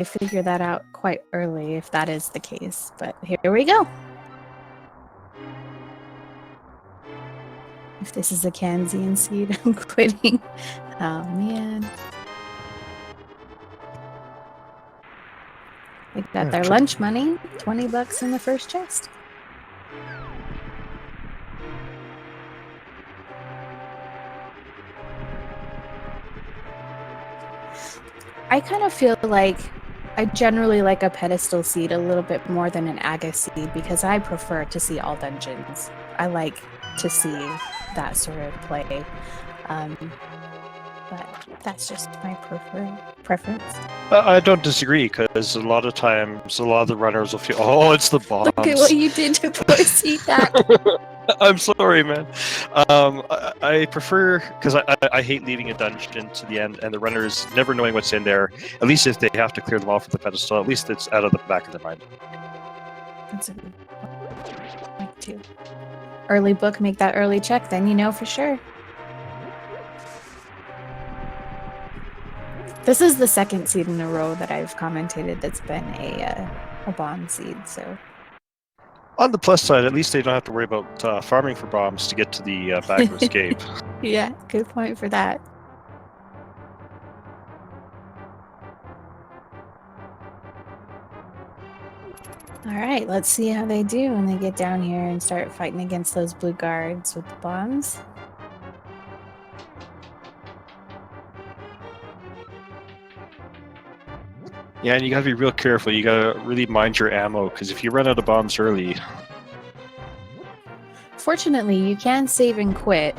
figure that out quite early if that is the case. But here we go. If this is a Kansian seed, I'm quitting. Oh man. They got their lunch money, $20 in the first chest. I kind of feel like I generally like a pedestal seed a little bit more than an aga seed because I prefer to see all dungeons. I like to see that sort of play. But that's just my preference. I don't disagree, because a lot of times, a lot of the runners will feel, oh, it's the bombs. Look at what you did to poor ctack. I'm sorry, man. I prefer, because I hate leaving a dungeon to the end, and the runners never knowing what's in there. At least if they have to clear them off for the pedestal, at least it's out of the back of their mind. That's a good point, too. Early book, make that early check, then you know for sure. This is the second seed in a row that I've commentated that's been a bomb seed, so... On the plus side, at least they don't have to worry about farming for bombs to get to the backward escape. Yeah, good point for that. Alright, let's see how they do when they get down here and start fighting against those blue guards with the bombs. Yeah, and you gotta be real careful. You gotta really mind your ammo, because if you run out of bombs early... Fortunately, you can save and quit.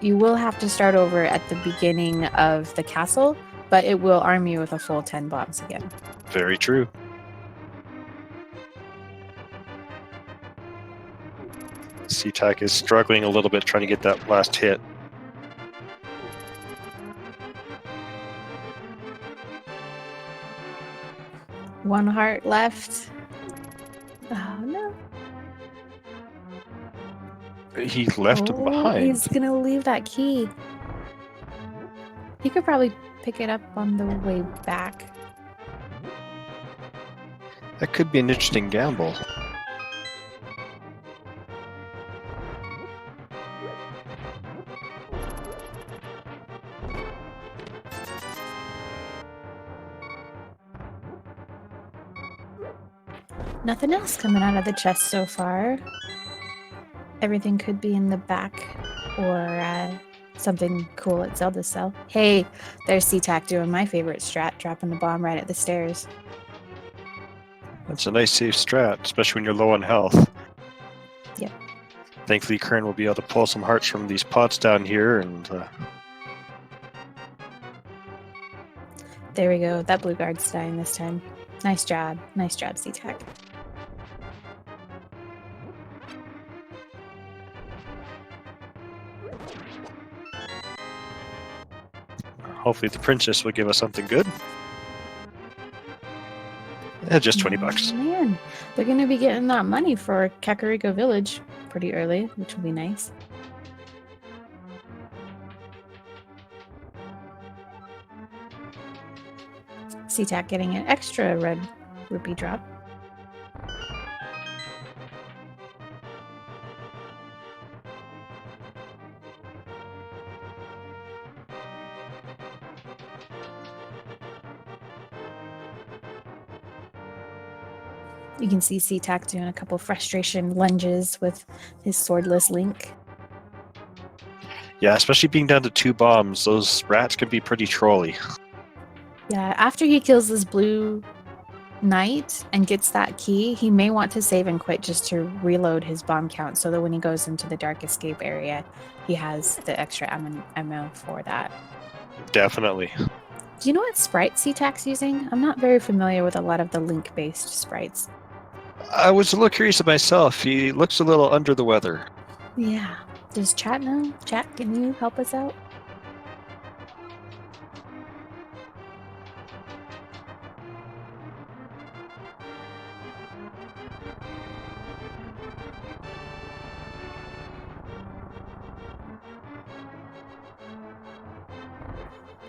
You will have to start over at the beginning of the castle, but it will arm you with a full 10 bombs again. Very true. ctack is struggling a little bit trying to get that last hit. One heart left. Oh no. He left him behind. He's gonna leave that key. He could probably pick it up on the way back. That could be an interesting gamble. Nothing else coming out of the chest so far. Everything could be in the back or something cool at Zelda's cell. Hey, there's ctack doing my favorite strat, dropping the bomb right at the stairs. That's a nice safe strat, especially when you're low on health. Yep. Thankfully, Qirn will be able to pull some hearts from these pots down here, and... There we go. That blue guard's dying this time. Nice job. Nice job, ctack. Hopefully the princess will give us something good. Just $20. Man, they're going to be getting that money for Kakariko Village pretty early, which will be nice. ctack getting an extra red rupee drop. You can see ctack doing a couple frustration lunges with his swordless Link. Yeah, especially being down to 2 bombs, those rats can be pretty trolly. Yeah, after he kills this blue knight and gets that key, he may want to save and quit just to reload his bomb count so that when he goes into the dark escape area, he has the extra ammo for that. Definitely. Do you know what sprite ctack's using? I'm not very familiar with a lot of the Link-based sprites. I was a little curious of myself. He looks a little under the weather. Yeah. Does chat know? Chat, can you help us out?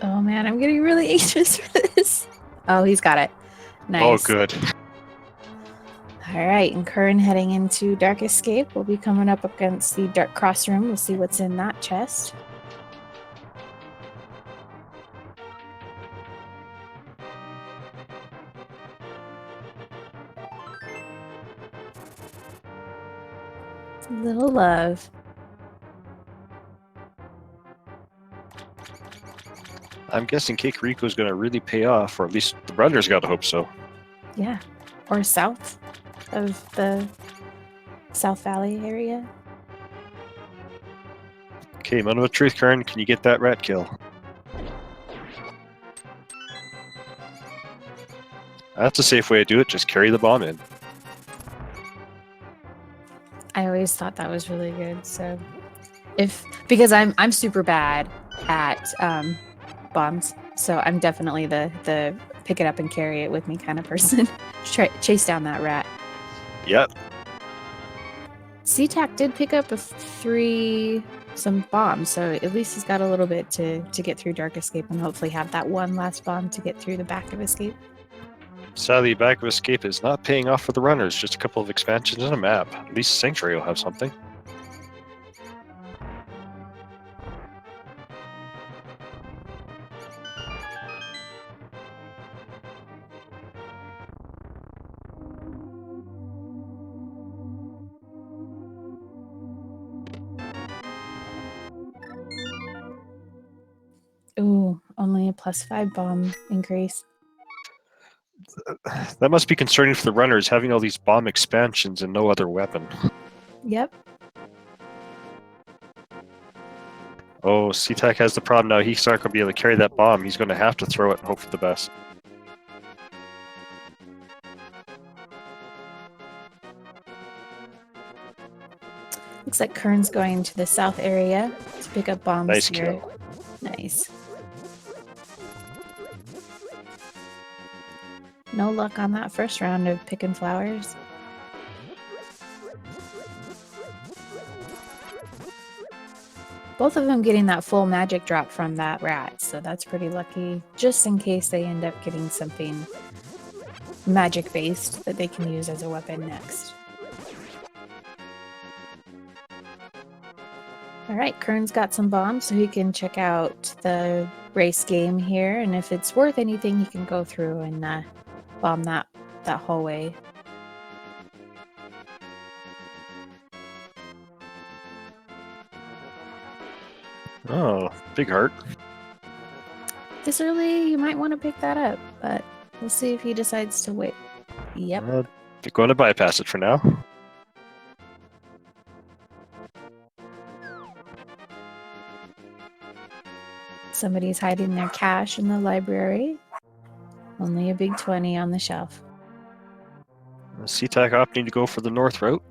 Oh man, I'm getting really anxious for this. Oh, he's got it. Oh, Nice. good. All right, and Qirn heading into Dark Escape. We'll be coming up against the Dark Cross Room. We'll see what's in that chest. A little love. I'm guessing Kakariko is going to really pay off, or at least the runners got to hope so. Yeah. Or south of the South Valley area. Okay, moment of truth, Qirn. Can you get that rat kill? That's a safe way to do it. Just carry the bomb in. I always thought that was really good. So because I'm super bad at bombs, so I'm definitely the pick it up and carry it with me kind of person. Chase down that rat. Yep. ctack did pick up some bombs, so at least he's got a little bit to get through Dark Escape and hopefully have that one last bomb to get through the back of Escape. Sadly, back of Escape is not paying off for the runners. Just a couple of expansions and a map. At least Sanctuary will have something. Ooh, only a +5 bomb increase. That must be concerning for the runners, having all these bomb expansions and no other weapon. Yep. Oh, ctack has the problem now. He's not going to be able to carry that bomb. He's going to have to throw it and hope for the best. Looks like Qirn's going to the south area to pick up bombs Nice here. kill. Nice. No luck on that first round of picking flowers. Both of them getting that full magic drop from that rat, so that's pretty lucky, just in case they end up getting something magic based that they can use as a weapon next. Alright, Qirn's got some bombs, so he can check out the race game here, and if it's worth anything, he can go through and bomb that hallway. Oh, big heart. This early, you might want to pick that up, but we'll see if he decides to wait. Yep. They're going to bypass it for now. Somebody's hiding their cash in the library. Only a big 20 on the shelf. ctack opting to go for the north route.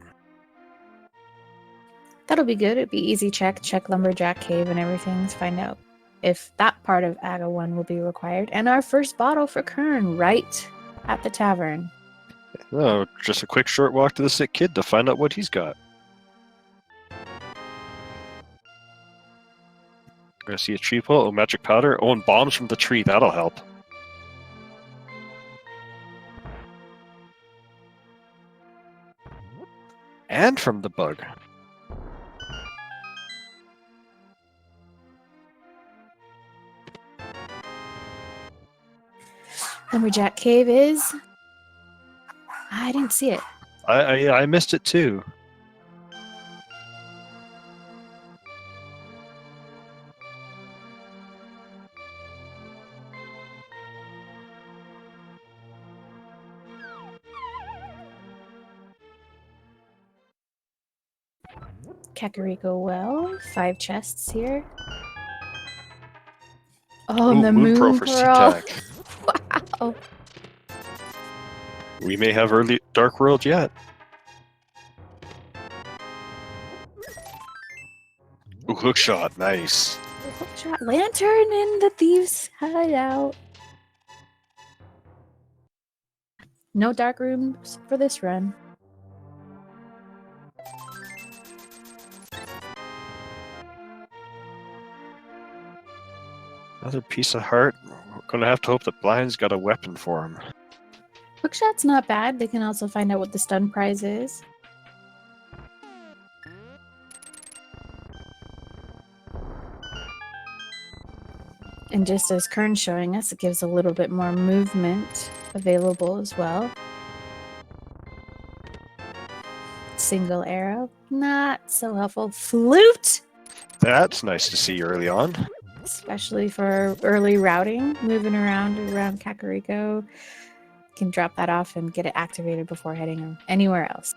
That'll be good. It'd be easy check Lumberjack Cave and everything to find out if that part of Aga 1 will be required. And our first bottle for Qirn right at the tavern. Oh, just a quick short walk to the sick kid to find out what he's got. Gonna see a tree pull. Oh, magic powder. Oh, and bombs from the tree. That'll help. And from the bug. Lumberjack Cave is... I didn't see it. I missed it too. Kakariko Well. 5 chests here. Oh, Ooh, the Moon Pearl Moon for Pearl. ctack. Wow. We may have early Dark World yet. Ooh, hook shot. Nice. Hookshot lantern in the thieves' hideout. No dark rooms for this run. Another piece of heart. We're gonna have to hope that Blind's got a weapon for him. Hookshot's not bad. They can also find out what the stun prize is. And just as Qirn's showing us, it gives a little bit more movement available as well. Single arrow, not so helpful. Flute! That's nice to see early on. Especially for early routing, moving around Kakariko. You can drop that off and get it activated before heading anywhere else.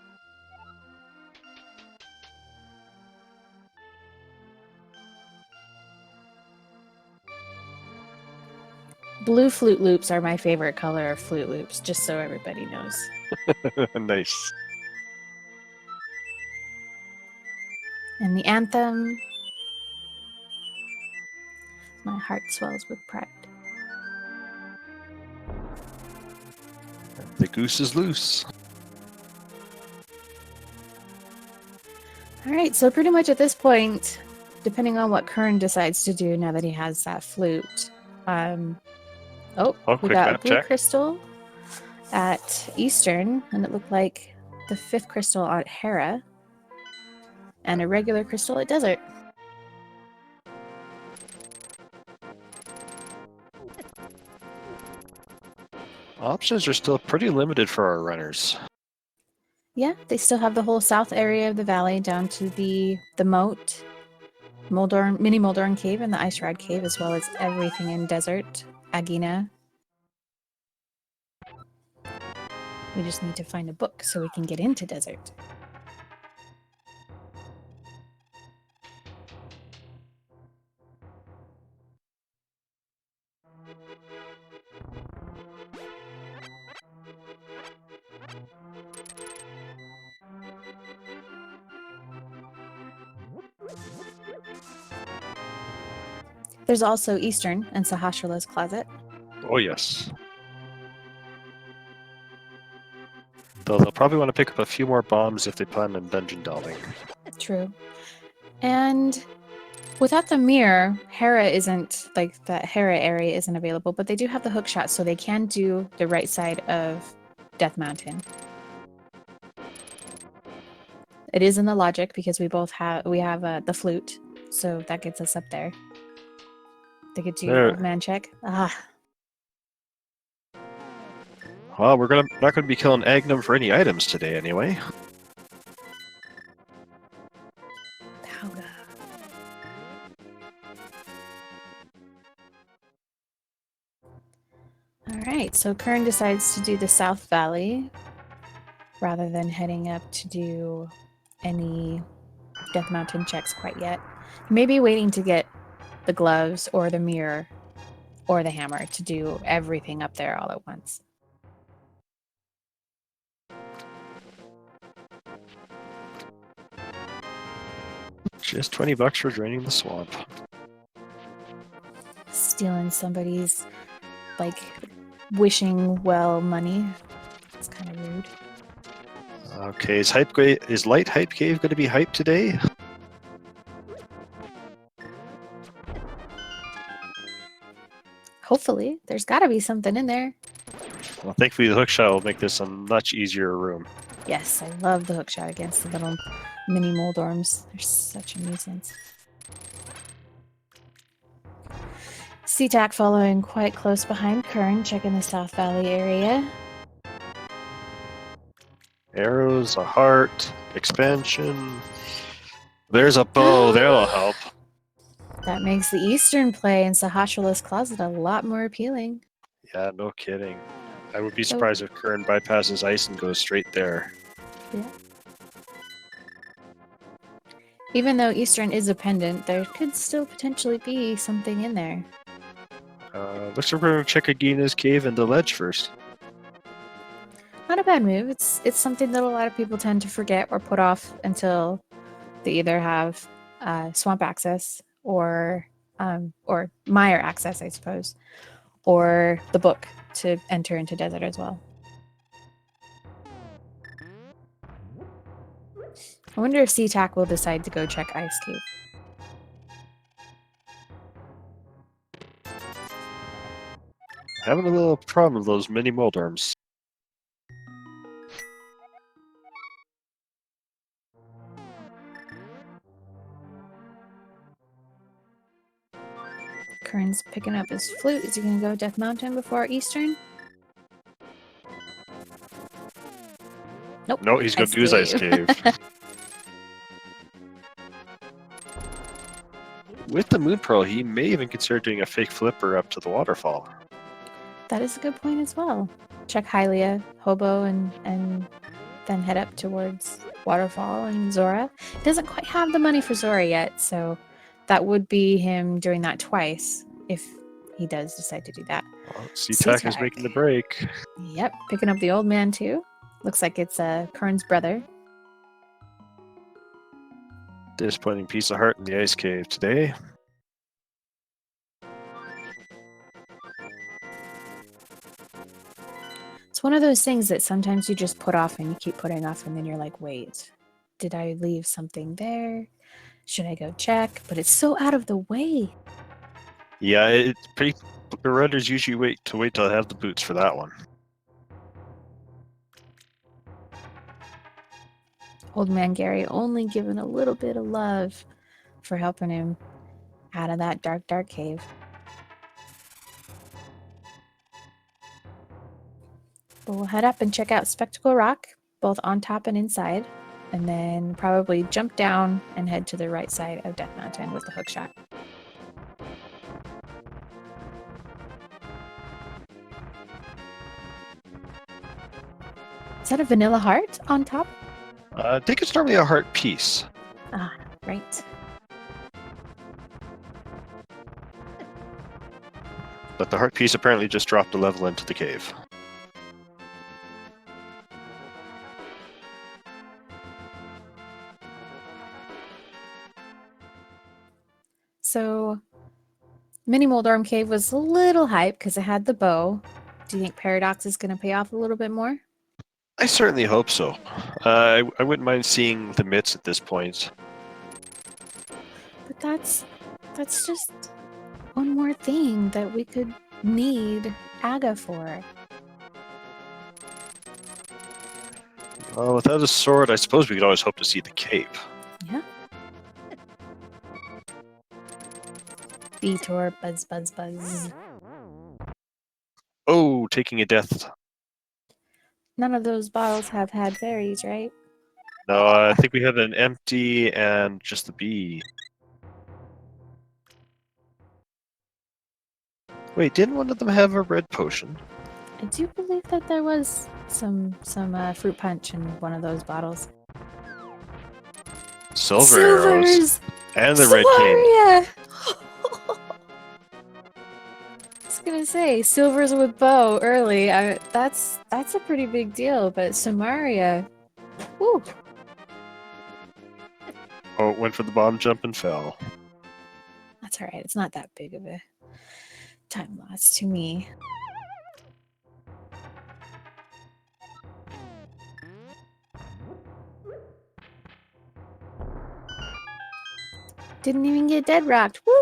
Blue flute loops are my favorite color of flute loops, just so everybody knows. Nice. And the anthem, my heart swells with pride. The goose is loose. All right, so pretty much at this point, depending on what Qirn decides to do now that he has that flute, we Quick got a map blue check. crystal at Eastern, and it looked like the 5th crystal at Hera, and a regular crystal at Desert. Options are still pretty limited for our runners. Yeah, they still have the whole south area of the valley down to the moat, mini Moldorn Cave and the Ice Rod Cave, as well as everything in Desert, Agina. We just need to find a book so we can get into Desert. There's also Eastern and Sahasrala's closet. Oh, yes. Though they'll probably want to pick up a few more bombs if they plan on dungeon delving. True. And without the mirror, Hera isn't, like, that Hera area isn't available, but they do have the hook shot, so they can do the right side of Death Mountain. It is in the logic because we have the flute, so that gets us up there. They could do There. old man check. Well, we're not going to be killing Agnum for any items today, anyway. Powder. All right, so Qirn decides to do the South Valley rather than heading up to do any Death Mountain checks quite yet. Maybe waiting to get the gloves or the mirror or the hammer to do everything up there all at once. Just $20 for draining the swamp. Stealing somebody's, like, wishing well money. It's kind of rude. Okay, is Light Hype Cave going to be hyped today? Hopefully. There's got to be something in there. Well, thankfully the hookshot will make this a much easier room. Yes, I love the hookshot against the little mini Moldorms. They're such a nuisance. ctack following quite close behind Qirn, checking the South Valley area. Arrows, a heart, expansion. There's a bow, that'll help. That makes the Eastern play in Sahasrala's closet a lot more appealing. Yeah, no kidding. I would be surprised if Qirn bypasses ice and goes straight there. Yeah. Even though Eastern is a pendant, there could still potentially be something in there. Looks like we're going to check Agina's cave and the ledge first. Not a bad move. It's something that a lot of people tend to forget or put off until they either have swamp access or mire access, I suppose, or the book to enter into desert as well. I wonder if ctack will decide to go check Ice Cave. Having a little problem with those mini Moldorms. Qirn's picking up his flute. Is he going to go Death Mountain before Eastern? Nope. No, he's going to do his ice cave. With the Moon Pearl, he may even consider doing a fake flipper up to the waterfall. That is a good point as well. Check Hylia, Hobo, and then head up towards Waterfall and Zora. He doesn't quite have the money for Zora yet, so that would be him doing that twice if he does decide to do that. Well, ctack is making the break. Yep, picking up the old man too. Looks like it's Qirn's brother. Disappointing piece of heart in the ice cave today. It's one of those things that sometimes you just put off and you keep putting off, and then you're like, wait, did I leave something there? Should I go check? But it's so out of the way. Yeah, it's pretty. The runners usually wait till I have the boots for that one. Old man Gary only given a little bit of love for helping him out of that dark, dark cave. But we'll head up and check out Spectacle Rock, both on top and inside, and then probably jump down and head to the right side of Death Mountain with the hook shot. Is that a vanilla heart on top? I think it's normally a heart piece. Ah, right. But the heart piece apparently just dropped a level into the cave. So, Mini Moldorm Cave was a little hype because it had the bow. Do you think Paradox is going to pay off a little bit more? I certainly hope so. I wouldn't mind seeing the mitts at this point. But that's just one more thing that we could need Aga for. Well, without a sword, I suppose we could always hope to see the cape. Yeah. Vitor, buzz, buzz, buzz. Oh, taking a death. None of those bottles have had fairies, right? No, I think we had an empty and just the bee. Wait, didn't one of them have a red potion? I do believe that there was some fruit punch in one of those bottles. Silver arrows. And the red cane. Yeah. I was gonna say silvers with bow early. That's a pretty big deal. But Samaria, woo. Oh, it went for the bomb jump and fell. That's all right. It's not that big of a time loss to me. Didn't even get dead rocked. Woo!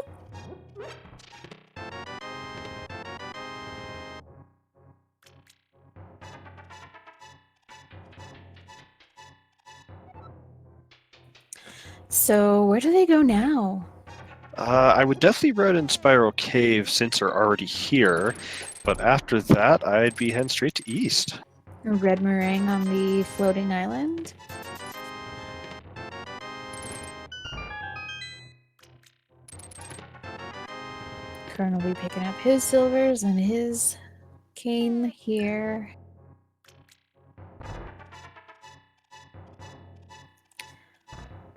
So where do they go now? I would definitely ride in Spiral Cave since they're already here, but after that, I'd be heading straight to east. A red meringue on the floating island? Qirn will be picking up his silvers and his cane here.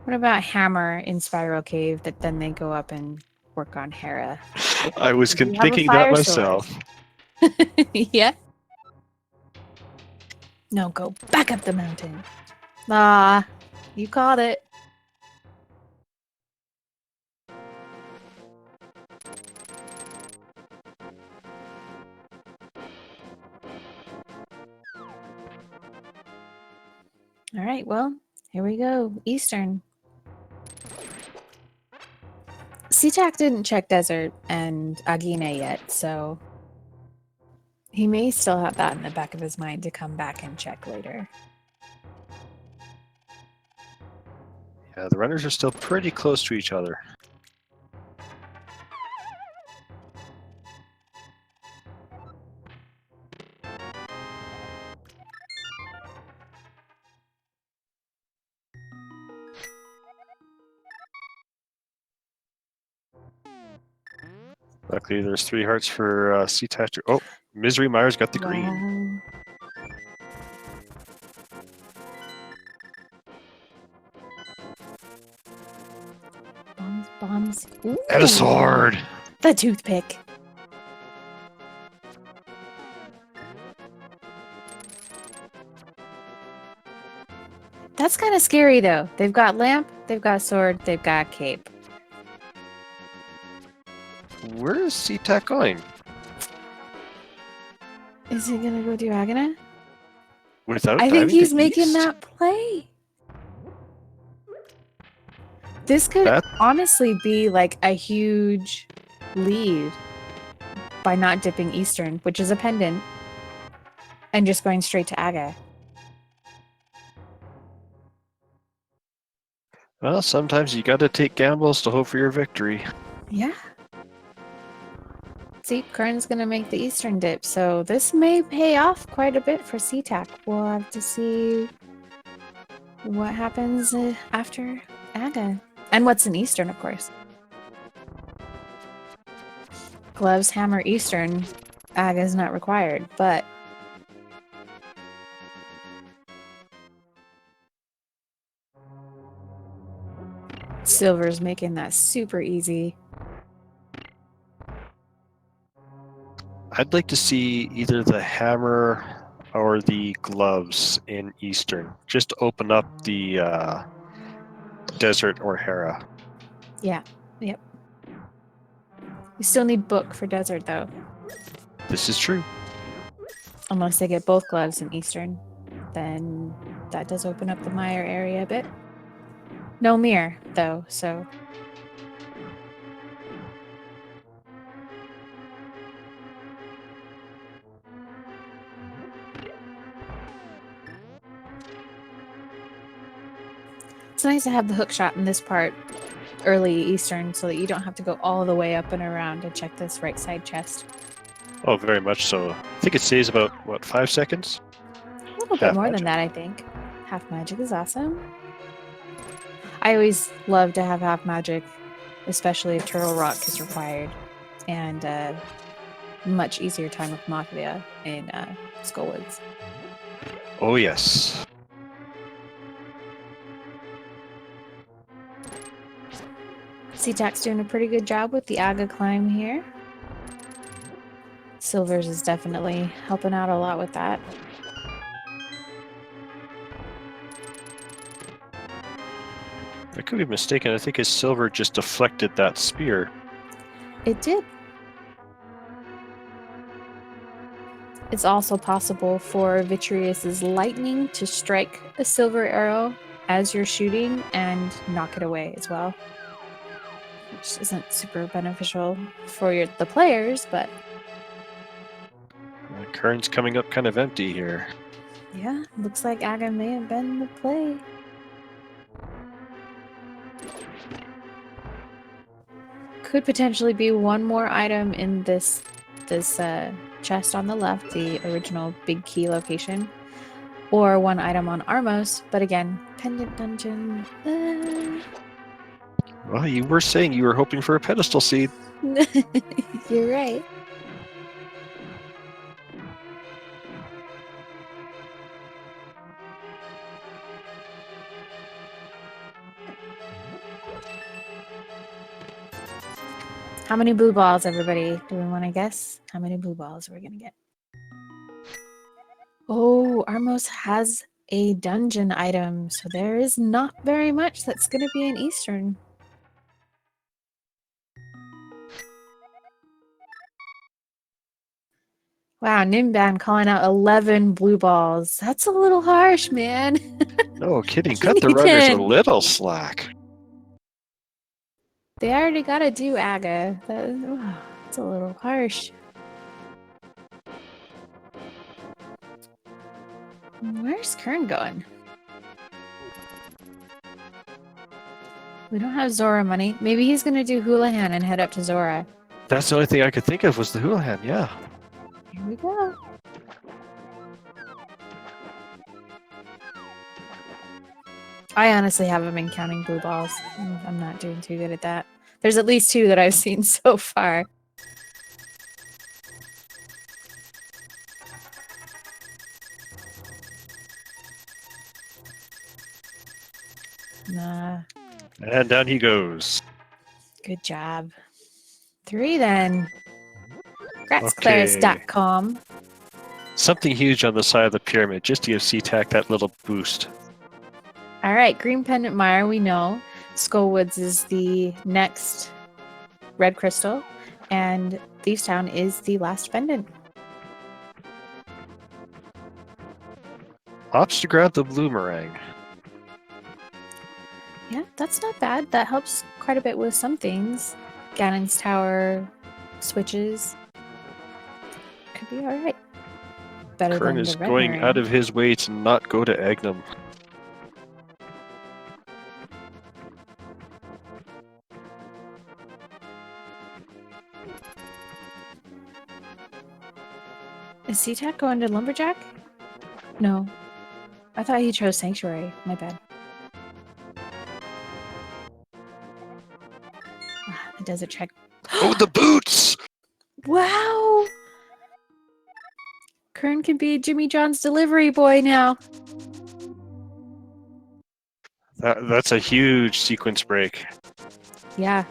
What about Hammer in Spiral Cave that then they go up and work on Hera? I was thinking that myself. Yeah. No, go back up the mountain. Ah, you caught it. All right, well, here we go. Eastern. ctack didn't check Desert and Agina yet, so he may still have that in the back of his mind to come back and check later. Yeah, the runners are still pretty close to each other. Luckily, there's 3 hearts for ctack2. Oh, Misery Myers got the green. Wow. Bombs, bombs. Ooh, And a sword! the toothpick. That's kind of scary, though. They've got lamp, they've got sword, they've got cape. Where is ctack going? Is he gonna go do Agana? Without I think diving he's to making east? that play. This could That- honestly be like a huge lead by not dipping Eastern, which is a pendant, and just going straight to Aga. Well, sometimes you gotta take gambles to hope for your victory. Yeah. See, Qirn's gonna make the Eastern dip, so this may pay off quite a bit for ctack. We'll have to see what happens after Aga. And what's in Eastern, of course. Gloves, hammer, Eastern. Aga is not required, but Silver's making that super easy. I'd like to see either the hammer or the gloves in Eastern. Just to open up the desert or Hera. Yeah, yep. We still need book for desert, though. This is true. Unless they get both gloves in Eastern. Then that does open up the Mire area a bit. No mirror, though, so... It's nice to have the hook shot in this part early Eastern so that you don't have to go all the way up and around to check this right side chest. Oh, very much so. I think it saves about, what, 5 seconds? A little bit Half more magic. than that, I think. Half magic is awesome. I always love to have half magic, especially if Turtle Rock is required. And much easier time with Mafia in Skullwoods. Oh, yes. ctack's doing a pretty good job with the Aga climb here. Silver's is definitely helping out a lot with that. I could be mistaken. I think his silver just deflected that spear. It did. It's also possible for Vitreous's lightning to strike a silver arrow as you're shooting and knock it away as well. Which isn't super beneficial for the players, but... Qirn's coming up kind of empty here. yeah, looks like Aga may have been the play. Could potentially be one more item in this chest on the left, the original big key location, or one item on Armos, but again, pendant dungeon. Well, you were saying you were hoping for a pedestal seed. You're right. How many blue balls, everybody? Do we want to guess how many blue balls we're gonna get? Oh, Armos has a dungeon item, so there is not very much that's gonna be in Eastern. Wow, Nimban calling out 11 blue balls. That's a little harsh, man. No kidding. Cut the runners a little slack. They already gotta do Aga. That's a little harsh. Where's Qirn going? We don't have Zora money. Maybe he's gonna do Houlihan and head up to Zora. That's the only thing I could think of was the Houlihan, yeah. Here we go. I honestly haven't been counting blue balls. I'm not doing too good at that. There's at least 2 that I've seen so far. Nah, And down he goes. good job. 3 then. Congrats, Okay. Claris.com. Something huge on the side of the pyramid, just to give ctack that little boost. All right, Green Pendant Mire, we know. Skullwoods is the next red crystal, and Thieves Town is the last pendant. Opts to grab the bloomerang. Yeah, that's not bad. That helps quite a bit with some things. Ganon's Tower switches. Could be all right. Better Qirn than is the red going meringue. out of his way to not go to Agnum. Is ctack going to Lumberjack? No. I thought he chose Sanctuary. My bad. The desert check. Oh, the boots! Wow! Qirn can be Jimmy John's delivery boy now. That's a huge sequence break. Yeah.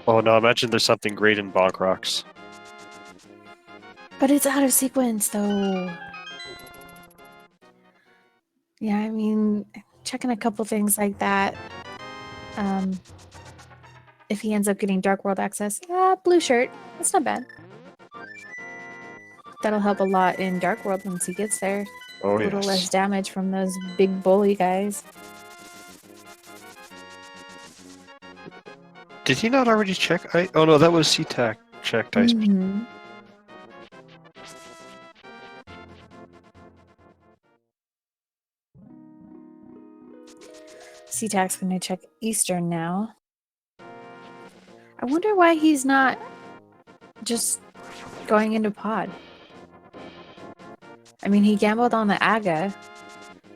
Oh no, imagine there's something great in Bog Rocks. But it's out of sequence, though. Yeah, I mean, checking a couple things like that. If he ends up getting Dark World access, blue shirt. That's not bad. That'll help a lot in Dark World once he gets there. Oh A little less yes. damage from those big bully guys. Did he not already check? Oh no, that was ctack checked. Mm-hmm. ctack's gonna check Eastern now. I wonder why he's not just going into pod. I mean, he gambled on the Aga.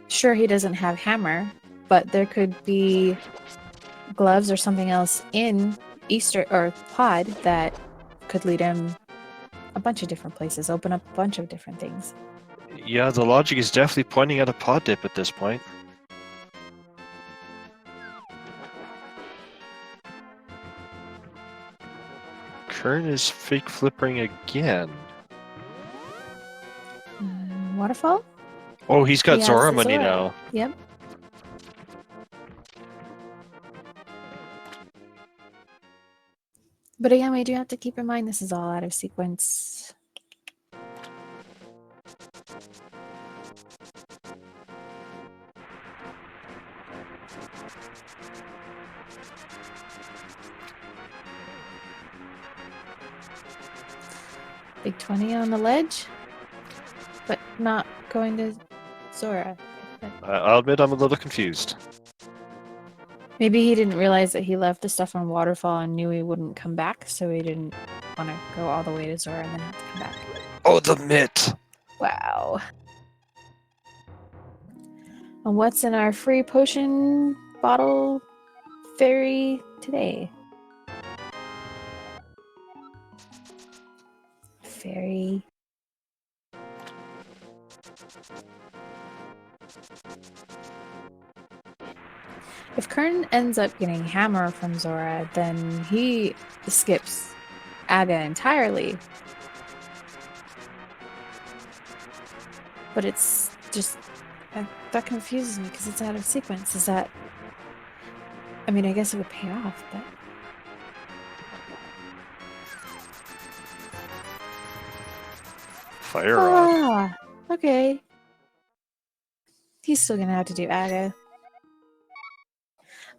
Sure, he doesn't have hammer, but there could be gloves or something else in Easter or pod that could lead him a bunch of different places, open up a bunch of different things. Yeah, the logic is definitely pointing at a pod dip at this point. Qirn is fake flipping again. Waterfall? Oh, he's got He has Zora the money Zora. now. Yep. But again, we do have to keep in mind this is all out of sequence. Big 20 on the ledge, but not going to Zora. I'll admit I'm a little confused. Maybe he didn't realize that he left the stuff on Waterfall and knew he wouldn't come back, so he didn't want to go all the way to Zora and then have to come back. Oh, the mitt! Wow. And what's in our free potion bottle fairy today? Fairy. If Qirn ends up getting hammer from Zora, then he skips Aga entirely. But it's just that confuses me because it's out of sequence. Is that? I mean, I guess it would pay off, but Fire rod. ah, okay. He's still gonna have to do Aga.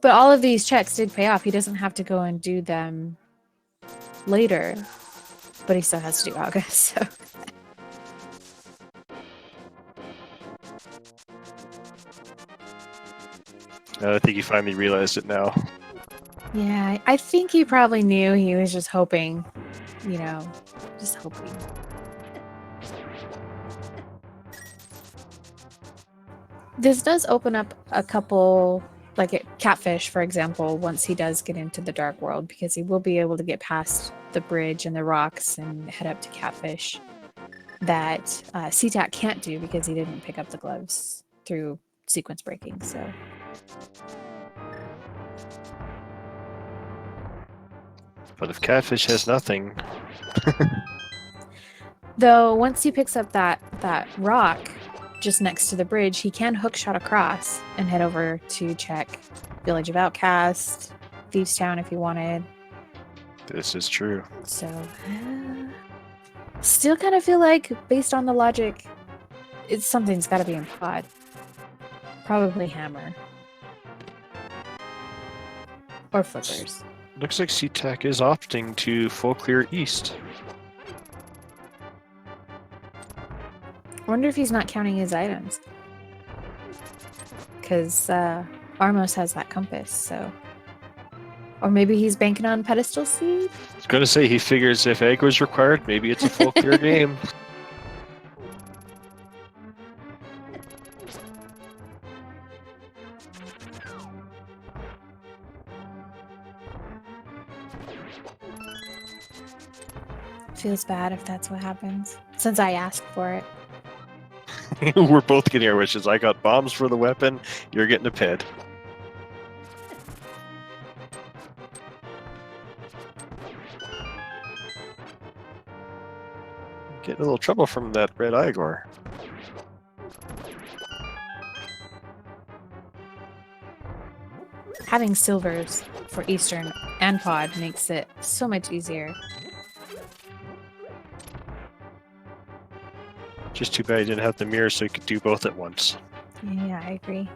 But all of these checks did pay off. He doesn't have to go and do them later, but he still has to do Aga. So. I think he finally realized it now. Yeah, I think he probably knew. He was just hoping, just hoping. This does open up a couple, like Catfish, for example, once he does get into the Dark World, because he will be able to get past the bridge and the rocks and head up to Catfish that ctack can't do because he didn't pick up the gloves through sequence breaking. So, But if Catfish has nothing, though, once he picks up that rock just next to the bridge, he can hookshot across and head over to check Village of Outcast, Thieves Town if he wanted. this is true. So, still kind of feel like, based on the logic, something's got to be in pod. Probably Hammer. Or Flippers. Looks like ctack is opting to full clear east. I wonder if he's not counting his items. Because Armos has that compass, so... Or maybe he's banking on Pedestal Seed? I was going to say, he figures if aggro is required, maybe it's a full clear game. Feels bad if that's what happens, since I asked for it. We're both getting our wishes. I got bombs for the weapon, you're getting a ped. Getting a little trouble from that red Igor. Having silvers for Eastern and Pod makes it so much easier. Just too bad he didn't have the mirror so he could do both at once. Yeah, I agree.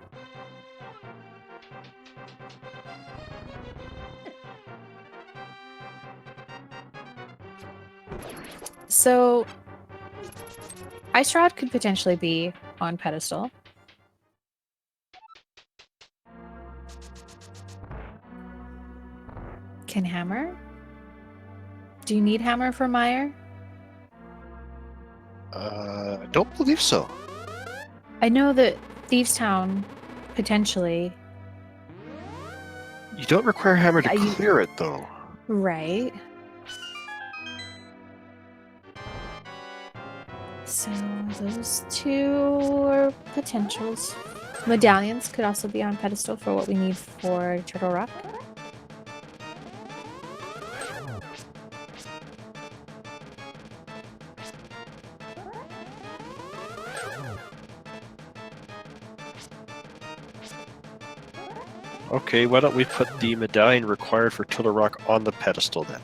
So, Ice Rod could potentially be on pedestal. Can Hammer? Do you need Hammer for Meyer? I don't believe so. I know that Thieves Town, potentially. You don't require Hammer to clear it, though. Right. So those two are potentials. Medallions could also be on pedestal for what we need for Turtle Rock. Okay, why don't we put the medallion required for Turtle Rock on the pedestal then?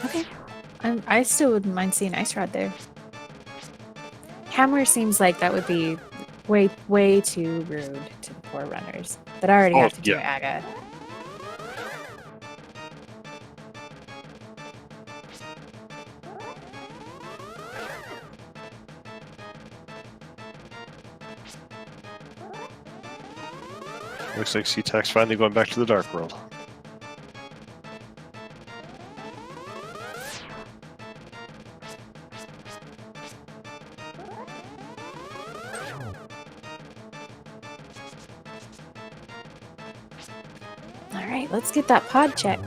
Okay. I still wouldn't mind seeing Ice Rod there. Hammer seems like that would be way too rude to the poor runners that already have to do Aga. Looks like ctack's finally going back to the Dark World. Alright, let's get that pod check.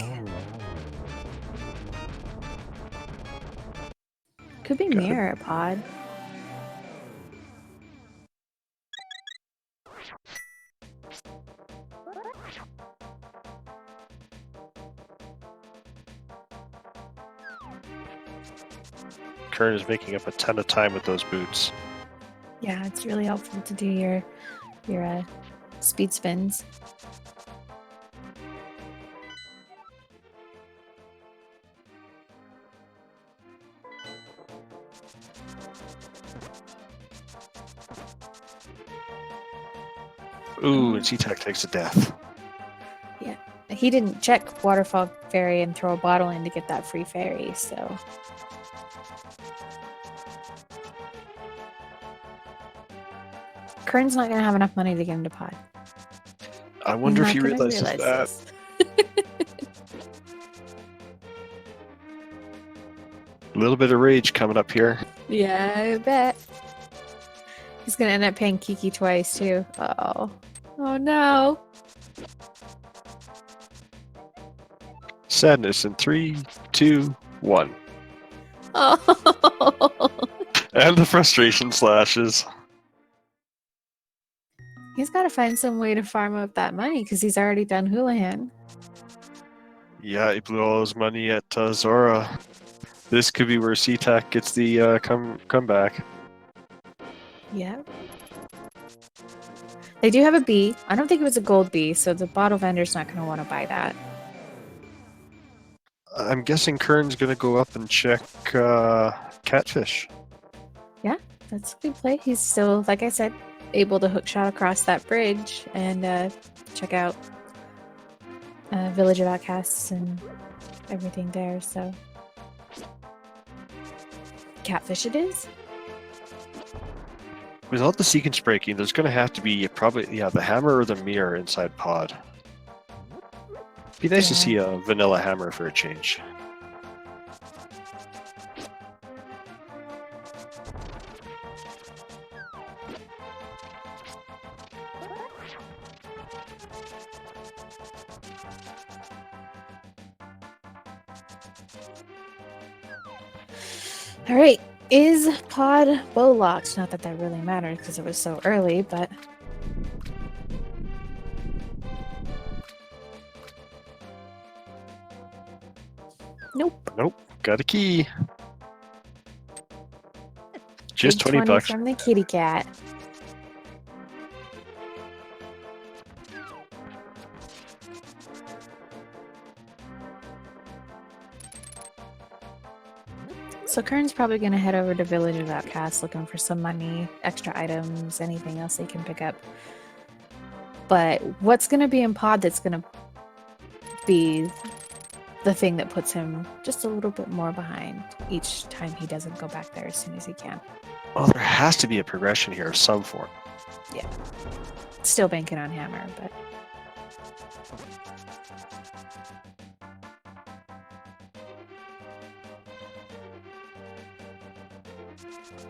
Could be mirror a pod. Qirn is making up a ton of time with those boots. Yeah, it's really helpful to do your speed spins. Ooh, and ctack takes a death. Yeah, he didn't check Waterfall Ferry and throw a bottle in to get that free ferry, so... Qirn's not going to have enough money to get into pod. I wonder if he realizes that. A little bit of rage coming up here. Yeah, I bet. He's going to end up paying Kiki twice, too. Uh-oh. Oh, no. Sadness in 3, 2, 1. Oh. And the frustration slashes. gotta find some way to farm up that money because he's already done Houlihan. Yeah, he blew all his money at Zora. This could be where ctack gets the comeback. Yeah. They do have a bee. I don't think it was a gold bee, so the bottle vendor's not going to want to buy that. I'm guessing Qirn's gonna go up and check catfish. Yeah, that's a good play. He's still, like I said, able to hookshot across that bridge and check out Village of Outcasts and everything there, so... Catfish it is? With all the sequence breaking, there's gonna have to be probably the hammer or the mirror inside pod. Be nice to see a vanilla hammer for a change. All right, is pod bow locked? Not that that really mattered because it was so early, but... Nope. Nope, got a key. Just Big 20 bucks. from the kitty cat. So Qirn's probably going to head over to Village of Outcasts looking for some money, extra items, anything else they can pick up. But what's going to be in pod that's going to be the thing that puts him just a little bit more behind each time he doesn't go back there as soon as he can? Well, there has to be a progression here of some form. Yeah. Still banking on hammer, but...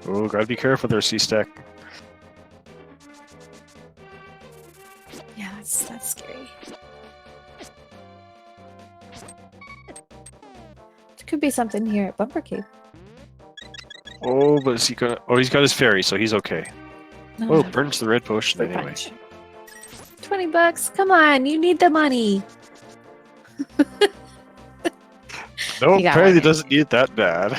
Oh, gotta be careful there, C-Stack. Yeah, that's scary. There could be something here at Bumper Cave. Oh, but is he gonna... Oh, he's got his fairy, so he's okay. No, Oh, no. burns the red potion Fruit anyway. punch. 20 bucks? Come on, you need the money. No, You got apparently one. doesn't need it that bad.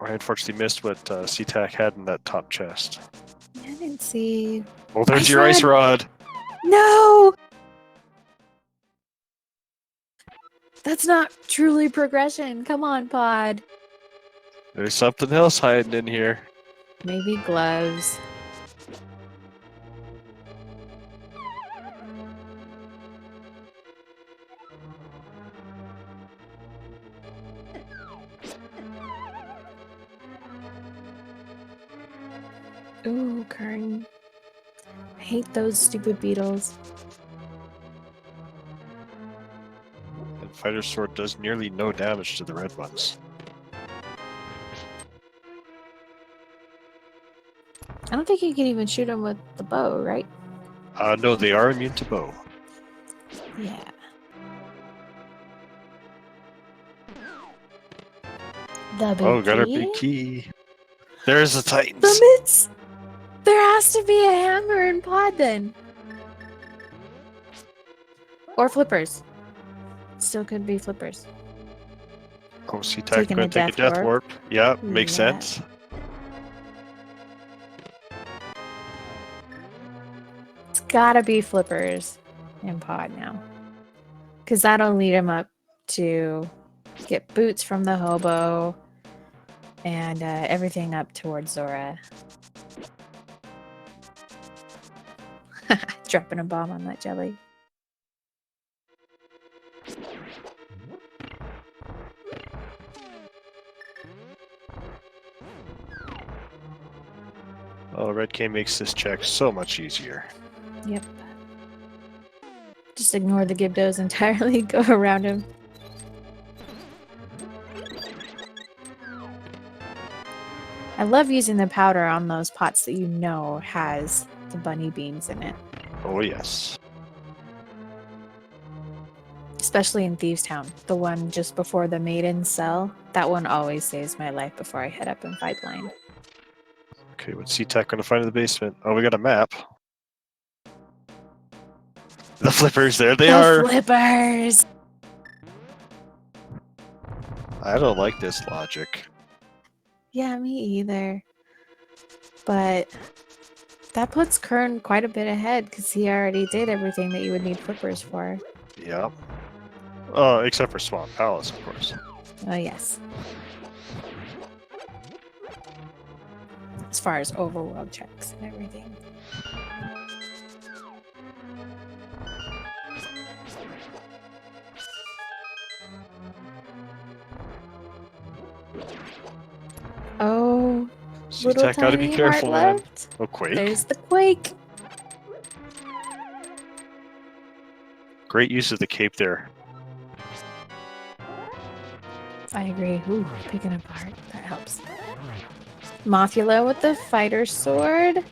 I unfortunately missed what ctack had in that top chest. I didn't see. Oh, there's Ice your ice rod. rod. No! That's not truly progression. Come on, pod. There's something else hiding in here. Maybe gloves. Ooh, Qirn. I hate those stupid beetles. And Fighter's Sword does nearly no damage to the red ones. I don't think you can even shoot them with the bow, right? No, they are immune to bow. Yeah. The big Oh, got our key? big key. There's the Titans. The mitts! There has to be a hammer in pod then. Or flippers. Still could be flippers. Oh, ctack Taking going a to take a death death warp. warp. Yeah, makes Yeah. sense. It's gotta be flippers in pod now. Because that'll lead him up to get boots from the hobo and everything up towards Zora. Dropping a bomb on that jelly. Oh, Red K makes this check so much easier. Yep. Just ignore the Gibdos entirely. Go around him. I love using the powder on those pots that you know has the bunny beans in it. Oh, yes. Especially in Thieves Town. The one just before the maiden cell. That one always saves my life before I head up and fight blind. Okay, what's ctack going to find in the basement? Oh, we got a map. The flippers, there they are! The flippers! I don't like this logic. Yeah, me either. But that puts Qirn quite a bit ahead because he already did everything that you would need flippers for. Yep. Except for Swamp Palace, of course. Oh, yes. As far as overworld checks and everything. Oh, little ctack gotta be tiny heart careful, man. left. Oh, Quake. There's the Quake. Great use of the cape there. I agree. Ooh, picking apart. That helps. Mothula with the fighter sword.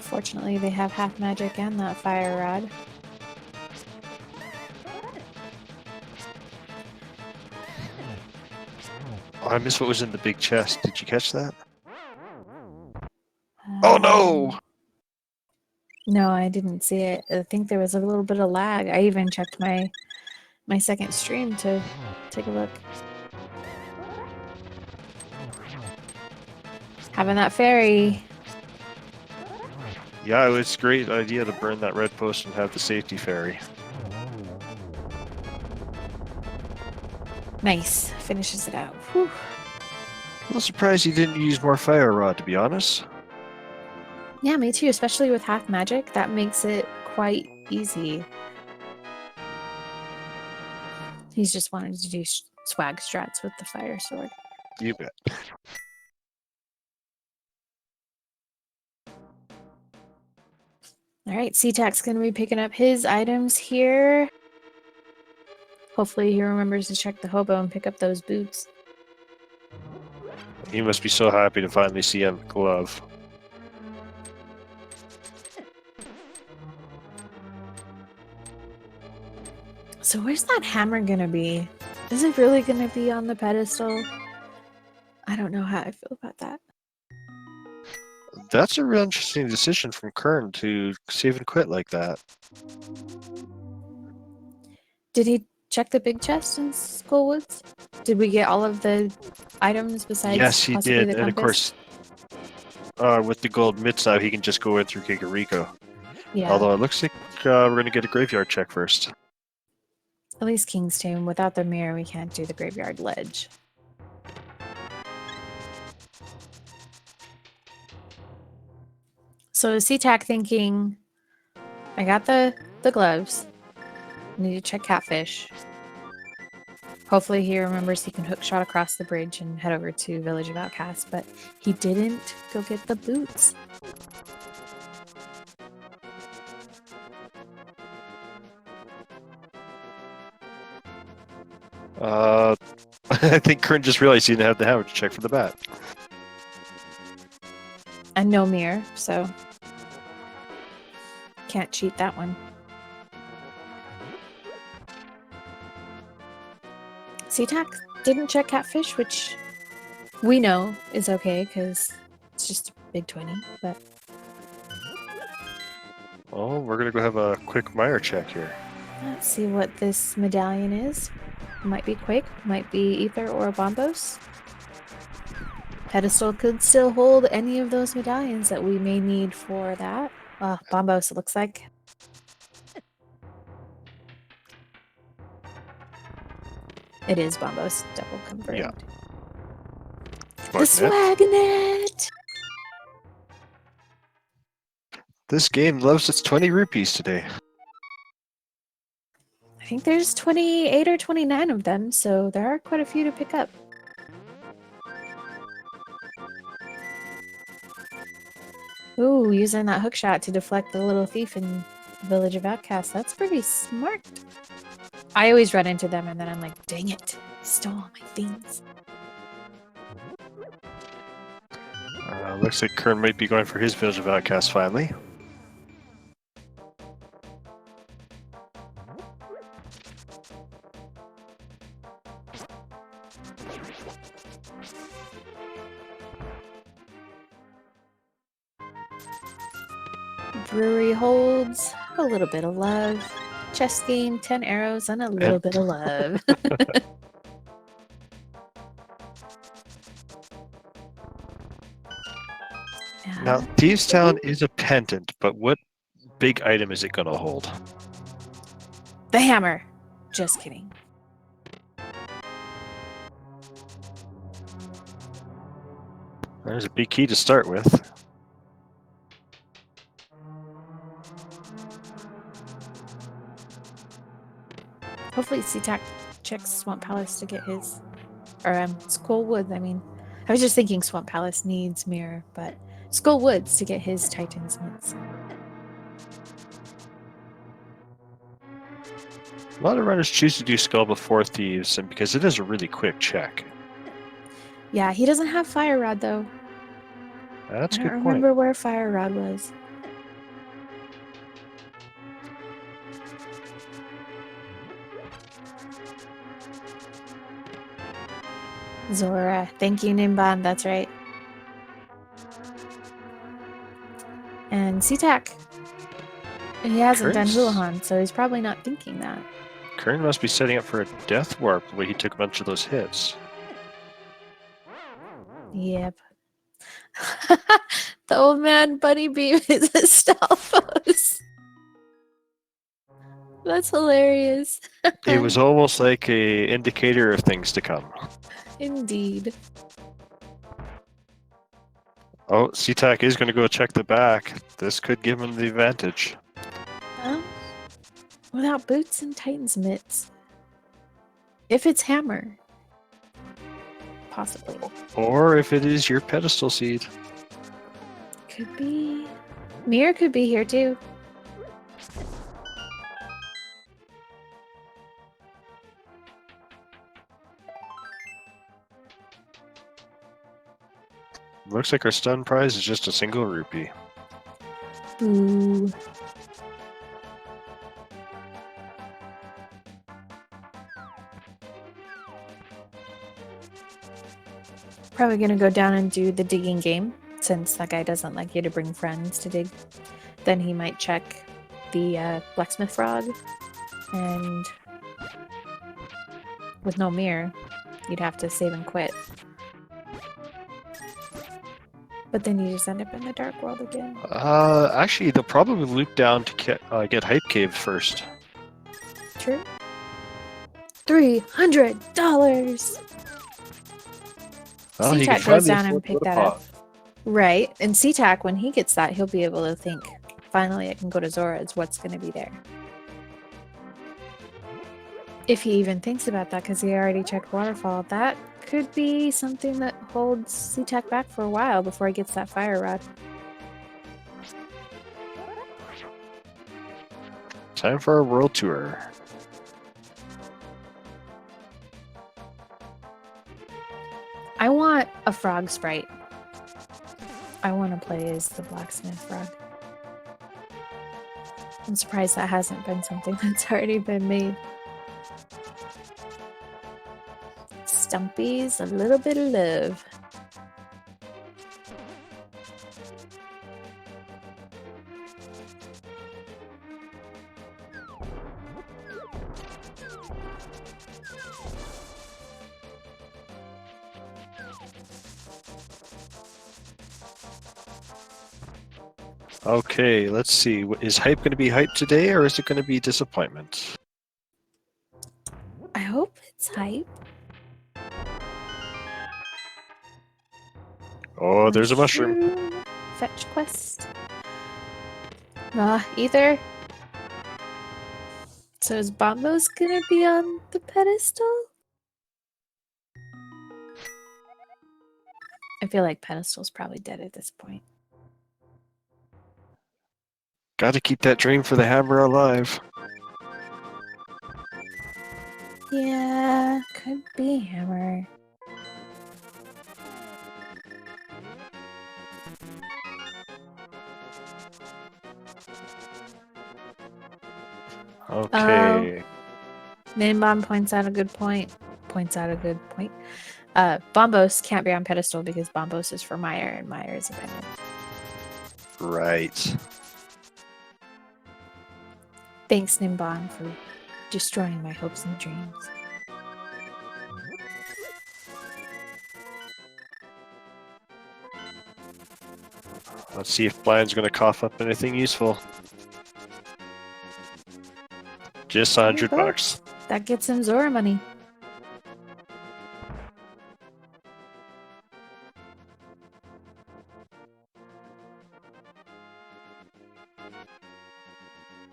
Fortunately, they have half magic and that fire rod. Oh, I missed what was in the big chest. Did you catch that? Oh no! No, I didn't see it. I think there was a little bit of lag. I even checked my second stream to take a look. Having that fairy. Yeah, it was a great idea to burn that red post and have the safety fairy. Nice. Finishes it out. Whew. A little surprised he didn't use more fire rod, to be honest. Yeah, me too. Especially with half magic. That makes it quite easy. He's just wanted to do swag strats with the fire sword. You bet. All right, ctack's going to be picking up his items here. Hopefully he remembers to check the hobo and pick up those boots. He must be so happy to finally see a glove. So where's that hammer going to be? Is it really going to be on the pedestal? I don't know how I feel about that. That's a real interesting decision from Qirn to save and quit like that. Did he check the big chest in Skullwoods? Did we get all of the items besides Yes, he possibly did, the and of compass? course, with the gold mitts now, he can just go in through Kakariko. Yeah. Although it looks like we're going to get a graveyard check first. At least King's Tomb. Without the mirror, we can't do the graveyard ledge. So is ctack thinking, I got the gloves. Need to check catfish. Hopefully he remembers he can hook shot across the bridge and head over to Village of Outcasts, but he didn't go get the boots. I think Qirn just realized he didn't have the hammer to check for the bat. And no mirror, so can't cheat that one. ctack didn't check catfish, which we know is okay because it's just a big 20, but Oh, we're going to go have a quick Meyer check here. let's see what this medallion is. Might be Quake, might be Ether or Bombos. Pedestal could still hold any of those medallions that we may need for that. Bombos, it looks like. It is Bombos, double confirmed. Yeah. The Swagnet! This game loves its 20 rupees today. I think there's 28 or 29 of them, so there are quite a few to pick up. Ooh, using that hook shot to deflect the little thief in Village of Outcasts. That's pretty smart. I always run into them and then I'm like, dang it, he stole all my things. Looks like Qirn might be going for his Village of Outcasts finally. brewery holds a little bit of love. Chest game, 10 arrows, and a little bit of love. Now, Thieves Town is a pendant, but what big item is it going to hold? The hammer. Just kidding. There's a big key to start with. Hopefully ctack checks Swamp Palace to get his... Or, Skull Woods, I mean. I was just thinking Swamp Palace needs Mirror, but Skull Woods to get his Titan's Mitts. A lot of runners choose to do Skull before Thieves, and because it is a really quick check. Yeah, he doesn't have Fire Rod, though. That's a I good don't point. remember where Fire Rod was. Zora. Thank you, Nimban. That's right. And ctack. He hasn't done Houlihan, so he's probably not thinking that. Qirn must be setting up for a death warp the way he took a bunch of those hits. Yep. The old man bunny beam is a Stalfos. That's hilarious. It was almost like an indicator of things to come. Indeed. Oh, ctack is going to go check the back. This could give him the advantage. Without boots and Titan's mitts. If it's hammer. Possibly. Or if it is your pedestal seed. Could be. Mirror could be here too. Looks like our stun prize is just a single rupee. Boo. Probably gonna go down and do the digging game, since that guy doesn't like you to bring friends to dig. Then he might check the blacksmith frog, and with no mirror, you'd have to save and quit. But then you just end up in the dark world again. Actually, they'll probably loop down to get Hype Cave first. True. $300! Well, he can ctack goes finally down and afford pick to that go to up. Right. And ctack, when he gets that, he'll be able to think, finally I can go to Zora's, what's going to be there? If he even thinks about that, because he already checked Waterfall, that could be something that holds ctack back for a while before he gets that Fire Rod. Time for a world tour. I want a frog sprite. I want to play as the blacksmith frog. I'm surprised that hasn't been something that's already been made. Stumpy's a little bit of love. Okay, let's see. Is hype going to be hype today, or is it going to be disappointment? I hope it's hype. Oh, there's a mushroom. Fetch quest. Either. So is Bombo's gonna be on the pedestal? I feel like pedestal's probably dead at this point. Got to keep that dream for the hammer alive. Yeah, could be hammer. Okay. Ninbom points out a good point. Bombos can't be on pedestal because Bombos is for Meyer and Meyer is a pendant. Right. Thanks, Nimban, for destroying my hopes and dreams. Let's see if Blind's going to cough up anything useful. Just $100. That gets him Zora money.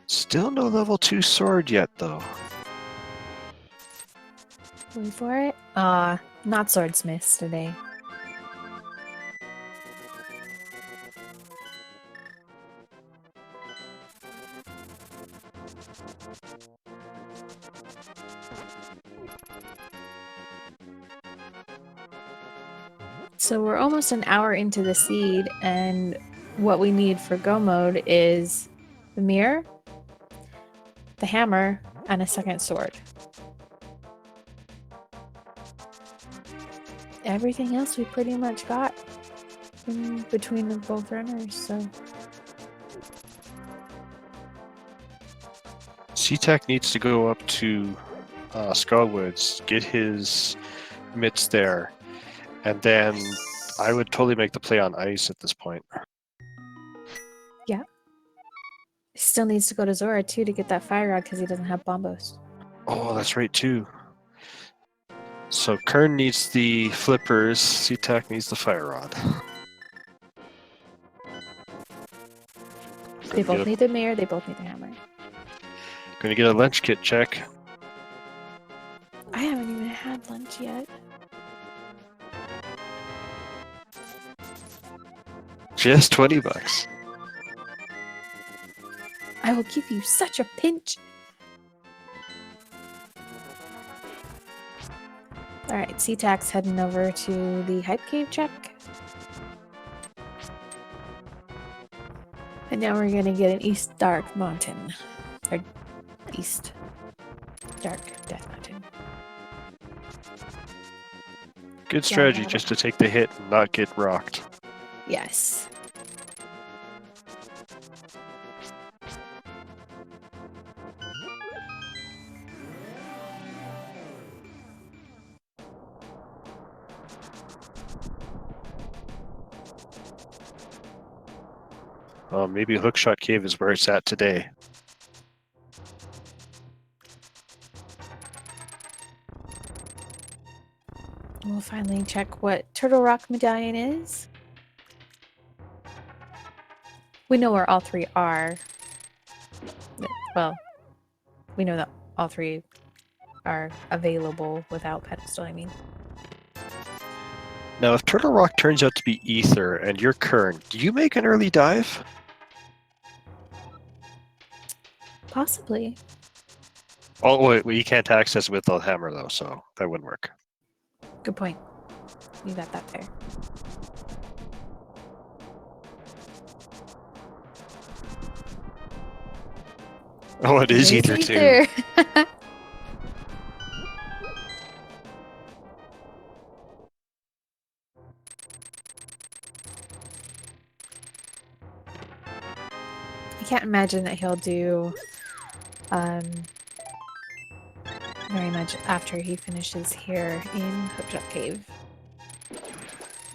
Still no level 2 sword yet, though. Wait for it. Not swordsmiths today. So we're almost an hour into the seed, and what we need for go mode is the mirror, the hammer, and a second sword. Everything else we pretty much got in between the both runners, so... ctack needs to go up to Skullwoods, get his mitts there, and then I would totally make the play on ice at this point. Yeah. Still needs to go to Zora, too, to get that fire rod, because he doesn't have bombos. Oh, that's right, too. So Qirn needs the flippers, ctack needs the fire rod. They both need the mirror, they both need the hammer. Gonna get a lunch kit check. I haven't even had lunch yet. Just $20. I will give you such a pinch. Alright, ctack's heading over to the hype cave check. And now we're gonna get an East Dark Mountain. Or East Dark Death Mountain. Good strategy, just to take the hit and not get rocked. Yes. Maybe Hookshot Cave is where it's at today. We'll finally check what Turtle Rock Medallion is. We know where all three are. Well, we know that all three are available without pedestal, I mean. Now, if Turtle Rock turns out to be Ether and you're Qirn, do you make an early dive? Possibly. Oh, wait, you can't access it with the hammer, though, so that wouldn't work. Good point. You got that there. Oh, it is Ether, too. I can't imagine that he'll do very much after he finishes here in Hookshot Cave.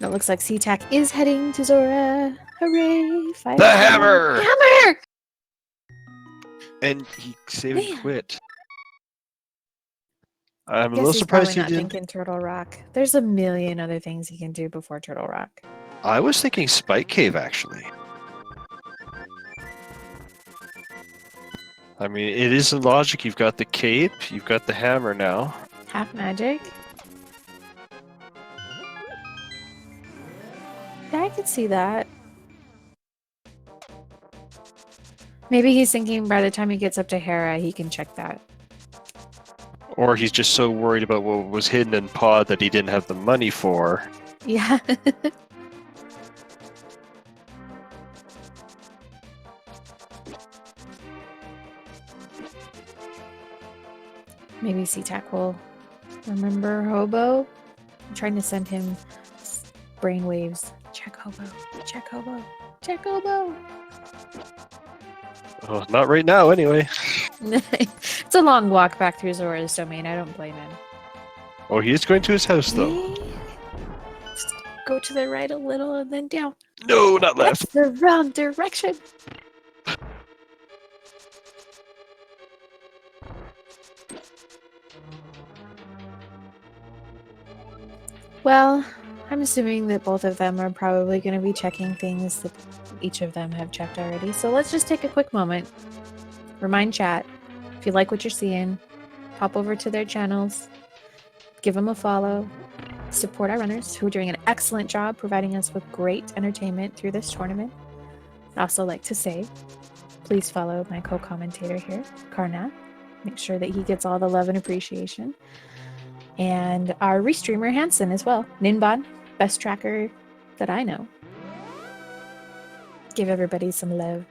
It looks like ctack is heading to Zora. Hooray! The hammer! Hammer! And he saved and quit. I'm a Guess little he's surprised he probably not didn't. thinking Turtle Rock. There's a million other things he can do before Turtle Rock. I was thinking Spike Cave, actually. I mean, it is in logic. You've got the cape, you've got the hammer now. Half magic? Yeah, I could see that. Maybe he's thinking by the time he gets up to Hera, he can check that. Or he's just so worried about what was hidden in Pod that he didn't have the money for. Yeah. Maybe ctack will remember Hobo. I'm trying to send him brainwaves. Check Hobo. Check Hobo. Check Hobo. Oh, not right now, anyway. It's a long walk back through Zora's domain. I don't blame him. Oh, he is going to his house, though. Just go to the right a little and then down. No, not left. That's the wrong direction. Well, I'm assuming that both of them are probably going to be checking things that each of them have checked already. So let's just take a quick moment. Remind chat, if you like what you're seeing, hop over to their channels, give them a follow, support our runners who are doing an excellent job providing us with great entertainment through this tournament. I'd also like to say, please follow my co-commentator here, Karna. Make sure that he gets all the love and appreciation. And our restreamer Hansen as well. Ninbon, best tracker that I know. Give everybody some love.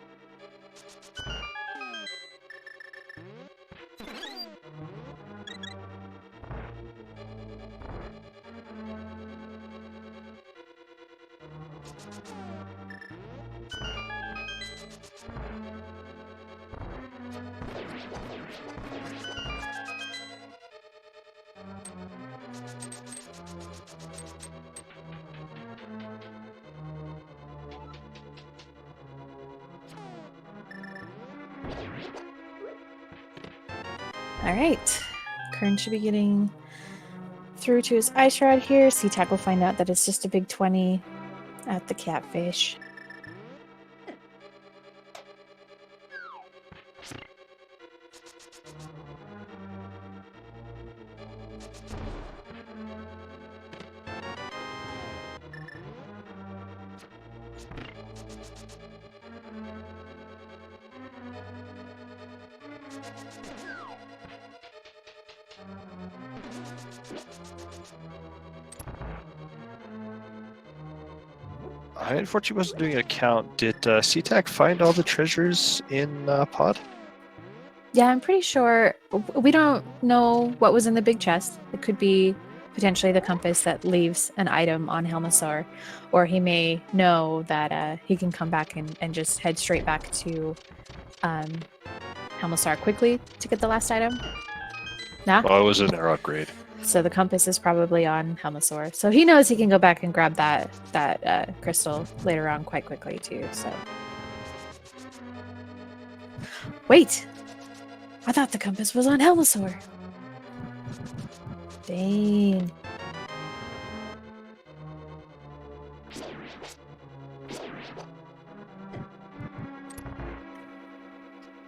Alright, Qirn should be getting through to his ice rod here. ctack will find out that it's just a big 20 at the catfish. I unfortunately wasn't doing a count. Did ctack find all the treasures in Pod? Yeah, I'm pretty sure. We don't know what was in the big chest. It could be potentially the compass that leaves an item on Helmasaur, or he may know that he can come back and just head straight back to Helmasaur quickly to get the last item. Nah? Oh, it was in their upgrade. So the compass is probably on Helmasaur. So he knows he can go back and grab that crystal later on quite quickly too. So wait, I thought the compass was on Helmasaur. Dang.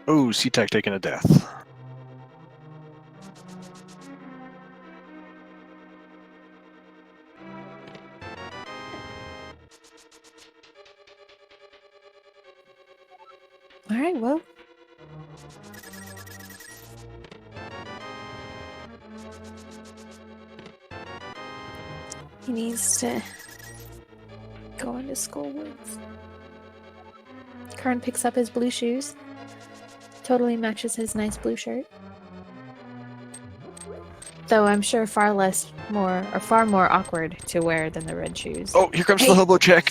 Oh, ctack taking a death. All right, well. He needs to go into Skull Woods. Qirn picks up his blue shoes. Totally matches his nice blue shirt. Though I'm sure far more awkward to wear than the red shoes. Oh, here comes the hobo check.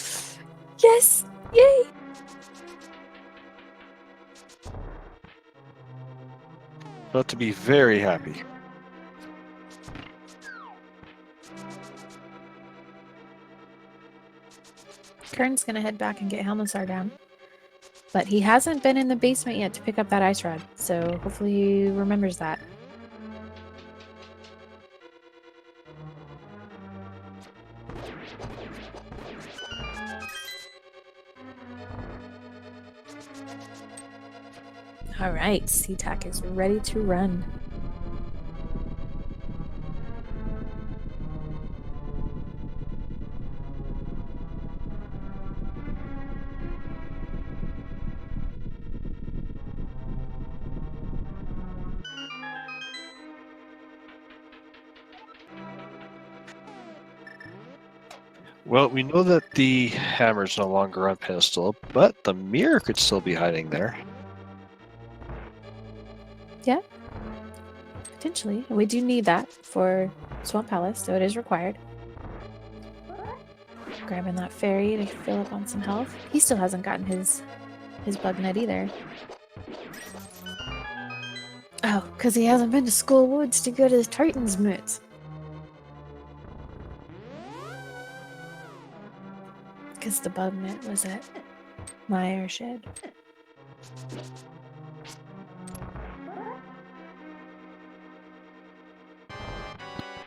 Yes! Yay! About to be very happy. Qirn's gonna head back and get Helmasaur down. But he hasn't been in the basement yet to pick up that ice rod, so hopefully he remembers that. Alright, ctack is ready to run. Well, we know that the hammer's no longer on pedestal, but the mirror could still be hiding there. Yeah, potentially. We do need that for Swamp Palace, so it is required. Grabbing that fairy to fill up on some health. He still hasn't gotten his bug nut either. Oh, because he hasn't been to Skull Woods to get his Titan's mitts. Because the bug mitt was at my airshed.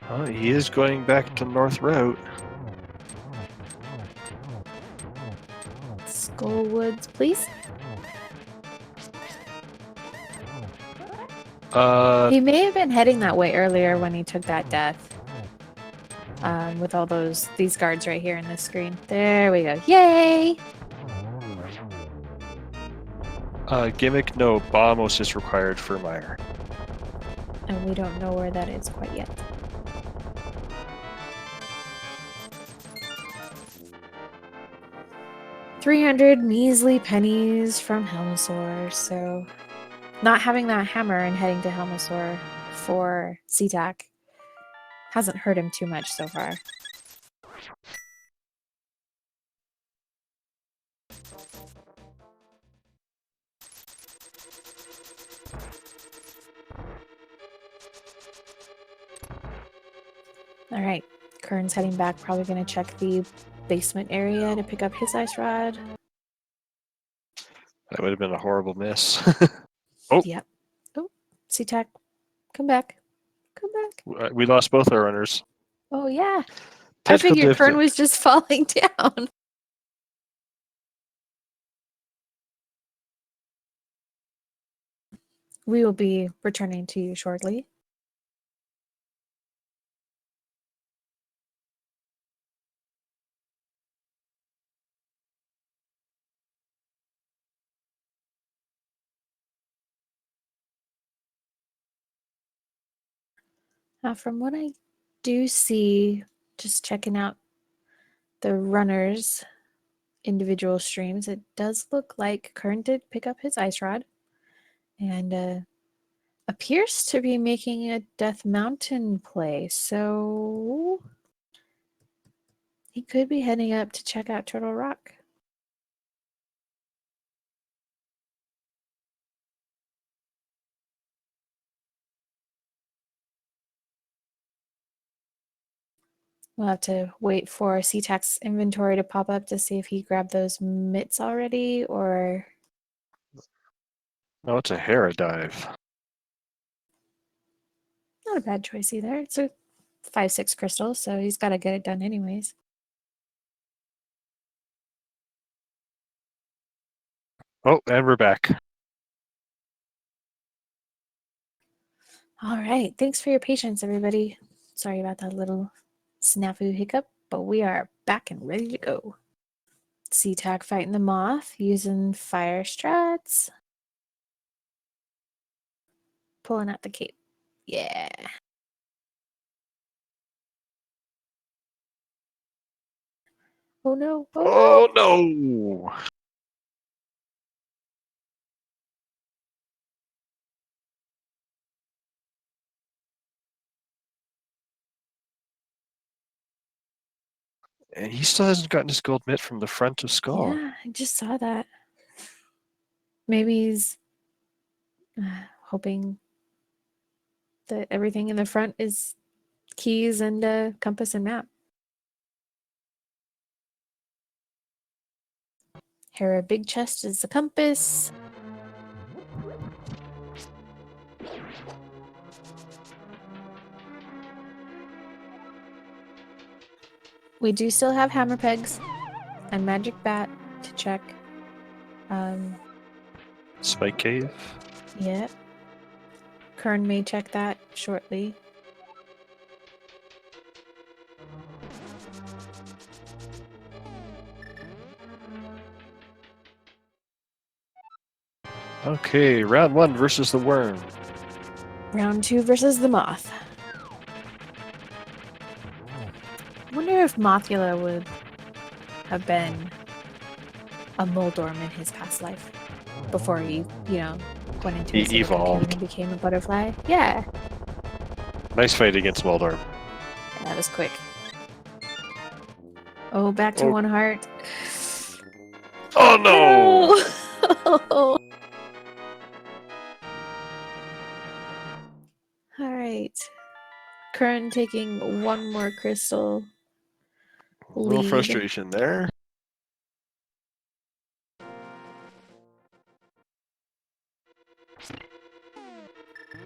Oh, he is going back to North Route. Skull Woods, please. He may have been heading that way earlier when he took that death. With all these guards right here in this screen. There we go. Yay! Gimmick, no. Bombos is required for Meyer. And we don't know where that is quite yet. $300 measly pennies from Helmasaur, so not having that hammer and heading to Helmasaur for ctack hasn't hurt him too much so far. All right, Qirn's heading back, probably going to check the basement area to pick up his ice rod. That would have been a horrible miss. Oh. Yep. Oh, ctack, come back. Come back. We lost both our runners. Oh, yeah. I Technical figured Qirn difficulty. was just falling down. We will be returning to you shortly. From what I do see, just checking out the runners' individual streams, it does look like Qirn did pick up his ice rod and appears to be making a Death Mountain play. So he could be heading up to check out Turtle Rock. We'll have to wait for ctack's inventory to pop up to see if he grabbed those mitts already or... No, it's a Hera dive. Not a bad choice either. It's a 5/6 crystal, so he's got to get it done anyways. Oh, and we're back. All right. Thanks for your patience, everybody. Sorry about that little snafu hiccup, but we are back and ready to go. ctack fighting the moth using fire strats. Pulling out the cape. Yeah. Oh no. Oh no. No! And he still hasn't gotten his gold mitt from the front of Skull. Yeah, I just saw that. Maybe he's hoping that everything in the front is keys and compass and map. Hera big chest is the compass. We do still have hammer pegs and magic bat to check. Spike Cave. Yeah. Qirn may check that shortly. Okay, round 1 versus the worm. Round 2 versus the moth. I wonder if Mothula would have been a Moldorm in his past life before he, went into He his little cocoon evolved. and became a butterfly. Yeah, Nice fight against Moldorm. that was quick. Oh, back to Oh. one heart. Oh no! No! Qirn taking one more crystal A little lead. frustration there.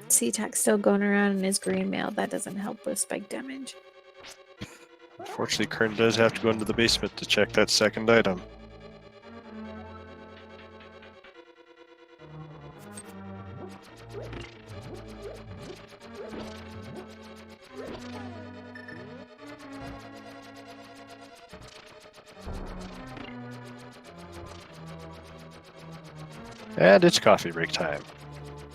ctack still going around in his green mail. That doesn't help with spike damage. Unfortunately, Qirn does have to go into the basement to check that second item. And it's coffee break time.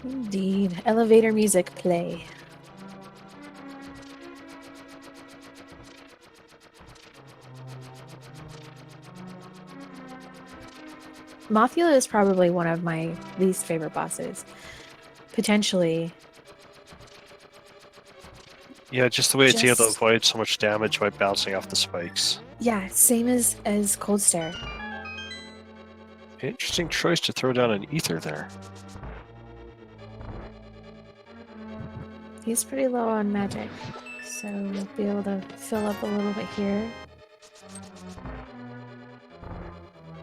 Indeed. Elevator music play. Mothula is probably one of my least favorite bosses. Potentially. Yeah, just the way it's able to Just- avoid so much damage by bouncing off the spikes. Yeah, same as Cold Stare. Interesting choice to throw down an ether there. He's pretty low on magic, so we'll be able to fill up a little bit here.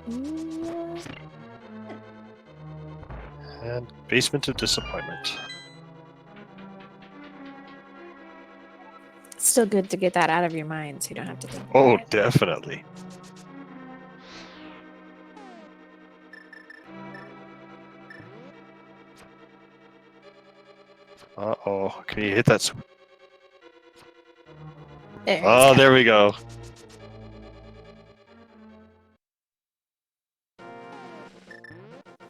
Yeah. And basement of disappointment. It's still good to get that out of your mind so you don't have to think about Oh, it. definitely. Uh-oh. Can you hit that? Oh, there we go.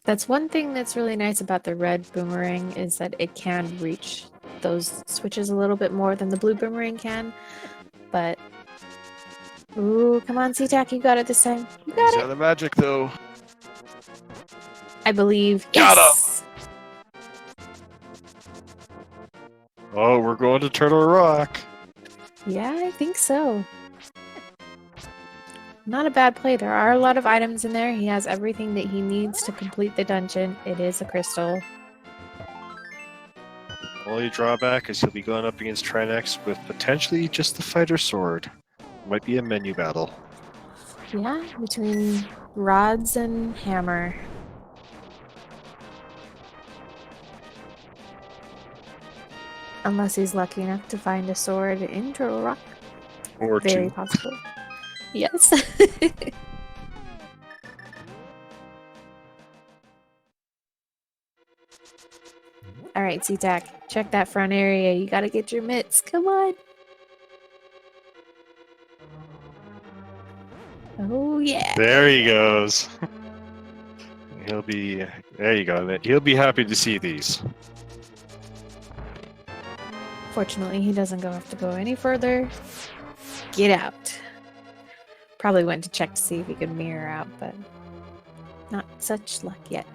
That's one thing that's really nice about the red boomerang is that it can reach those switches a little bit more than the blue boomerang can. But ooh, come on, ctack, you got it this time. You got He's it. out of magic, though. I believe. Got Yes. Oh, we're going to Turtle Rock. Yeah, I think so. Not a bad play. There are a lot of items in there. He has everything that he needs to complete the dungeon. It is a crystal. Only drawback is he'll be going up against Trinex with potentially just the fighter sword. Might be a menu battle. Yeah, between rods and hammer. Unless he's lucky enough to find a sword in Turtle Rock. Or Very two. possible. Yes. Alright, ctack. Check that front area. You gotta get your mitts. Come on. Oh, yeah. There he goes. He'll be... There you go. He'll be happy to see these. Fortunately, he doesn't have to go any further. Get out. Probably went to check to see if he could mirror out, but not such luck yet.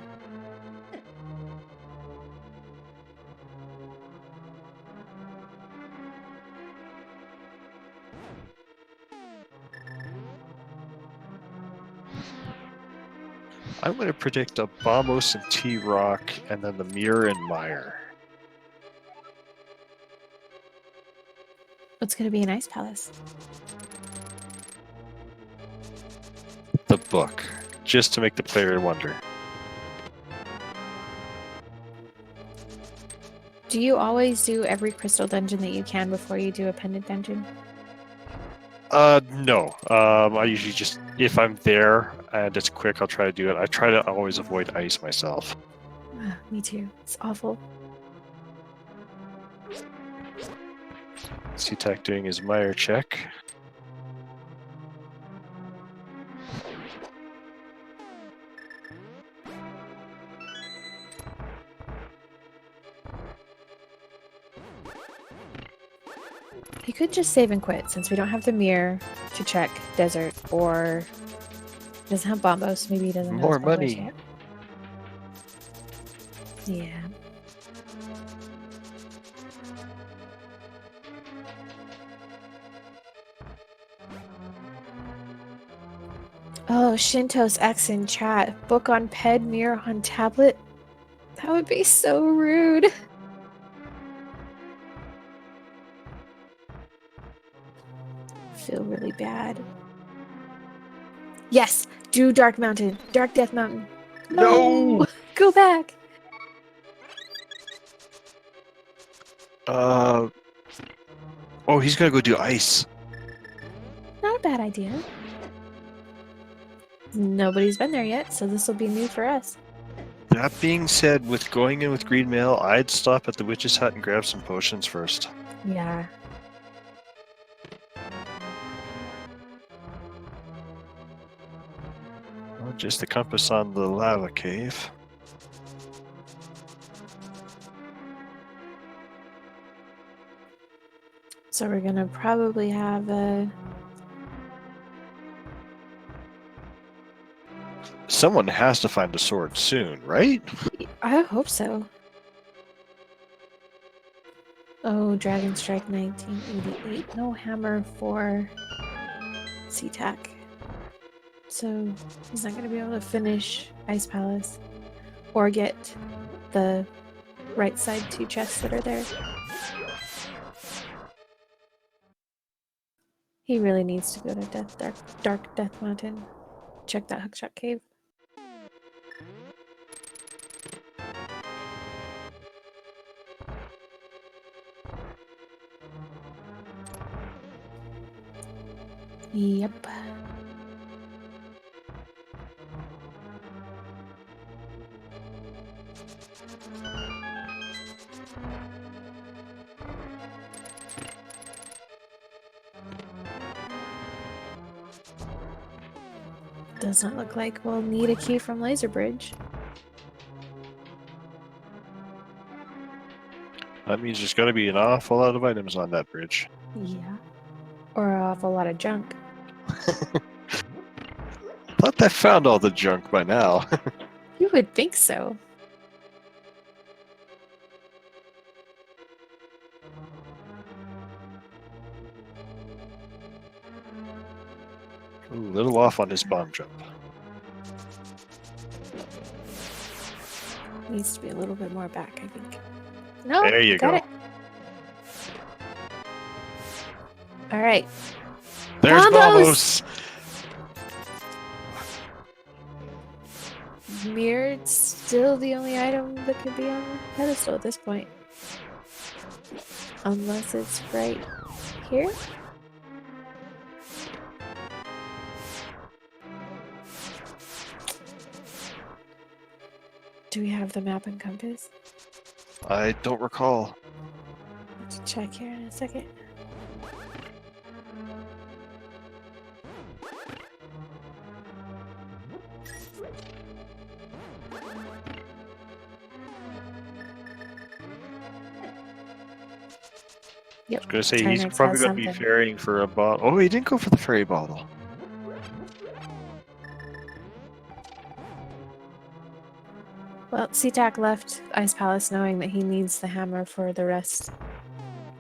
I'm going to predict a Bombos and T-Rock, and then the Mirror and Mire. What's going to be an ice palace? The book. Just to make the player wonder. Do you always do every crystal dungeon that you can before you do a pendant dungeon? No. I usually just, if I'm there and it's quick, I'll try to do it. I try to always avoid ice myself. Me too. It's awful. ctack doing his Mire check. He could just save and quit since we don't have the mirror to check desert or doesn't have bombos. Maybe he doesn't More have bombos money. yet. Yeah. Oh, Shintos X in chat. Book on ped, mirror on tablet. That would be so rude. feel really bad. Yes! Do Dark Mountain. Dark Death Mountain. No! Go back! Oh, he's gonna go do ice. Not a bad idea. Nobody's been there yet, so this will be new for us. That being said, with going in with green mail, I'd stop at the witch's hut and grab some potions first. Yeah. Just the compass on the lava cave. So we're gonna probably have a... Someone has to find a sword soon, right? I hope so. Oh, Dragon Strike 1988. No hammer for ctack. So he's not going to be able to finish Ice Palace or get the right side 2 chests that are there. He really needs to go to Dark Death Mountain. Check that hookshot cave. Yep. Does not look like we'll need a key from Laser Bridge. That means there's gotta be an awful lot of items on that bridge. Yeah. Or an awful lot of junk. Thought I found all the junk by now. You would think so. Ooh, a little off on his bomb jump. Needs to be a little bit more back, I think. No, There you got go. it. All right. There's Bombos! Bombos! Mirrored still the only item that could be on the pedestal at this point. Unless it's right here? Do we have the map and compass? I don't recall. Let's check here in a second. Yep. I was gonna say he's Tyranids probably has gonna be something. ferrying for a bottle. Oh, he didn't go for the fairy bottle. Well, ctack left Ice Palace knowing that he needs the hammer for the rest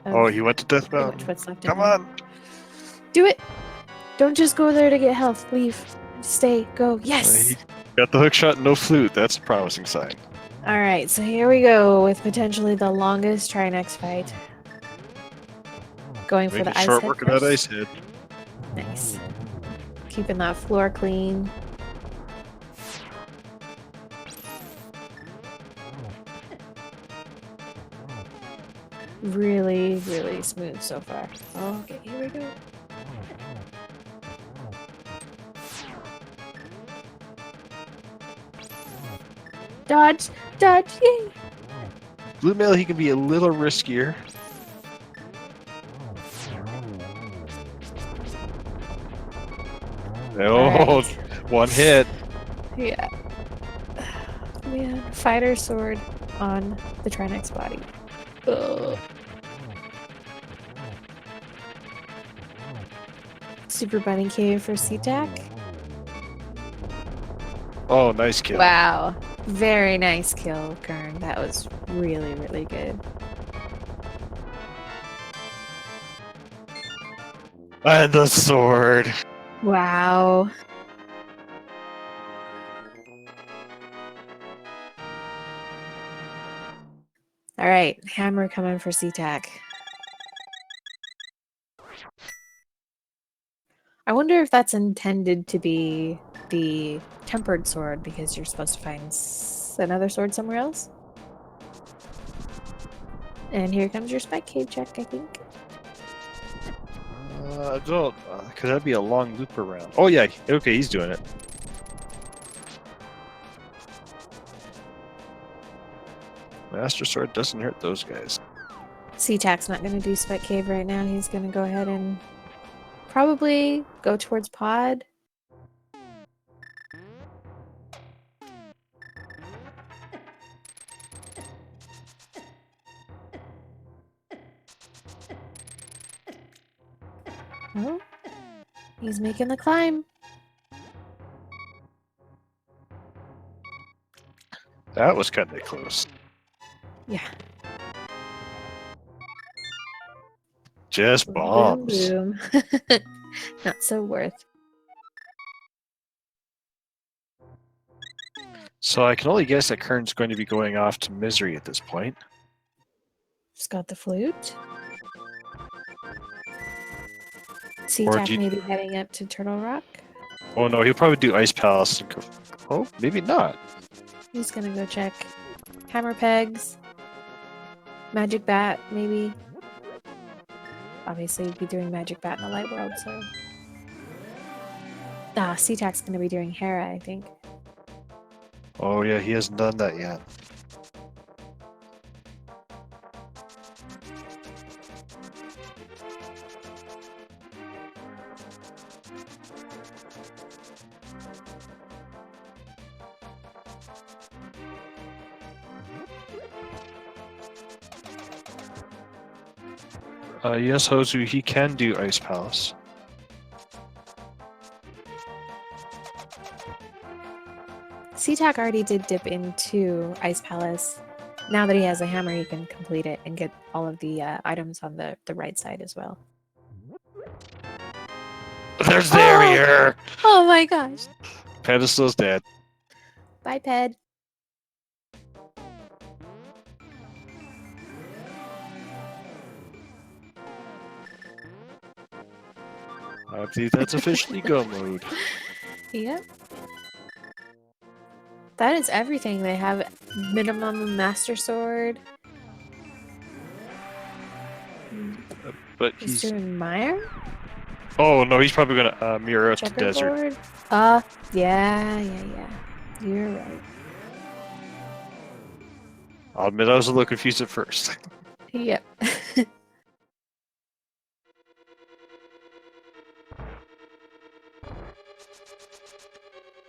of Oh, he went to Death pretty Mountain. much what's left Come in him. on! Do it! Don't just go there to get health. Leave. Stay. Go. Yes! He got the hook shot, no flute. That's a promising sign. Alright, so here we go with potentially the longest Trinex fight. Going for Making the ice short head work of that first. ice head. Nice. Keeping that floor clean. Really, really smooth so far. Okay, here we go. Dodge! Dodge! Yay! Blue mail, he can be a little riskier. Oh, Right. one hit. Yeah. Man, fighter sword on the Trinex body. Ugh. Super Bunny Cave for ctack. Oh, nice kill. Wow. Very nice kill, Qirn. That was really, really good. And the sword. Wow. All right, hammer coming for ctack. I wonder if that's intended to be the tempered sword because you're supposed to find another sword somewhere else. And here comes your spike cave check, I think. I don't, because that'd be a long loop around. Oh yeah, okay, he's doing it. Master Sword doesn't hurt those guys. ctack's not going to do spike cave right now. He's going to go ahead and probably go towards pod. Oh, he's making the climb. That was kind of close. Yeah. Just Boom, bombs. boom, boom. Not so worth. So I can only guess that Qirn's going to be going off to misery at this point. Just got the flute. Or ctack do you- maybe heading up to Turtle Rock. Oh no, he'll probably do Ice Palace and go. Oh, maybe not. He's gonna go check hammer pegs, magic bat, maybe. Obviously, he'd be doing magic bat in the light world, so. ctack's gonna be doing Hera, I think. Oh yeah, he hasn't done that yet. Yes, Hozu, he can do Ice Palace. ctack already did dip into Ice Palace. Now that he has a hammer, he can complete it and get all of the items on the right side as well. There's the barrier! Oh my gosh. Pedestal's dead. Bye, Ped. I believe that's officially go mode. Yep. That is everything. They have minimum Master Sword. But He's he's. doing Mire? Oh no, he's probably gonna mirror up the desert. Checkerboard? Yeah. You're right. I'll admit I was a little confused at first. Yep.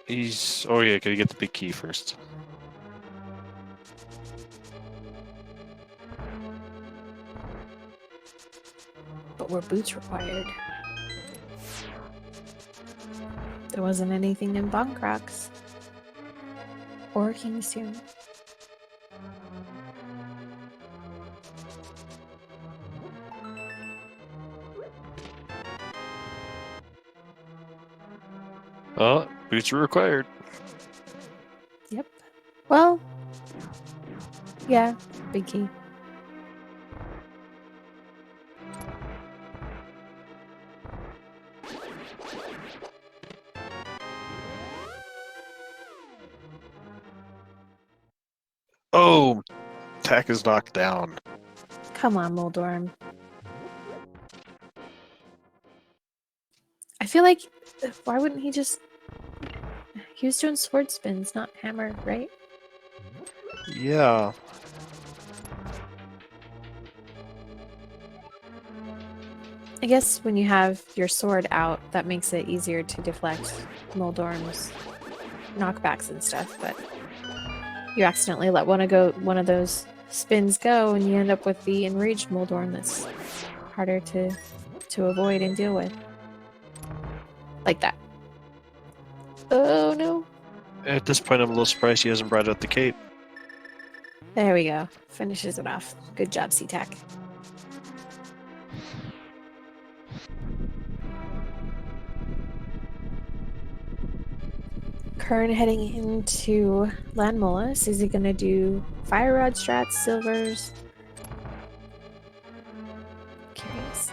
He's. Oh yeah, gotta get the big key first. But were boots required? There wasn't anything in Bonkrox. Or Kingstone. Oh, boots are required. Yep. Well, yeah, big key. Oh, Tack is knocked down. Come on, Moldorm. I feel like, why wouldn't he just... He was doing sword spins, not hammer, right? Yeah. I guess when you have your sword out, that makes it easier to deflect Moldorm's knockbacks and stuff, but you accidentally let one of those spins go and you end up with the enraged Moldorm that's harder to avoid and deal with. Like that. Oh no. At this point, I'm a little surprised he hasn't brought out the cape. There we go. Finishes it off. Good job, ctack. Qirn heading into Landmolus. Is he going to do Fire Rod strats, silvers? Curious.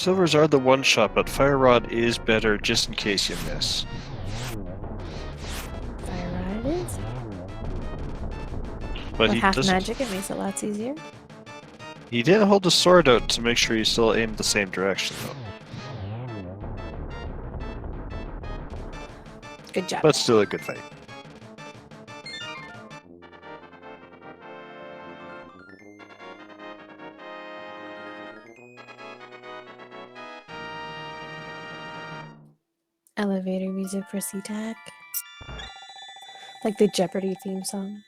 Silvers are the one shot, but Fire Rod is better just in case you miss. Fire rod it is. But With he half doesn't. magic, it makes it lots easier. He did hold the sword out to make sure you still aim the same direction, though. Good job. But still a good fight. Elevator music for ctack. Like the Jeopardy theme song.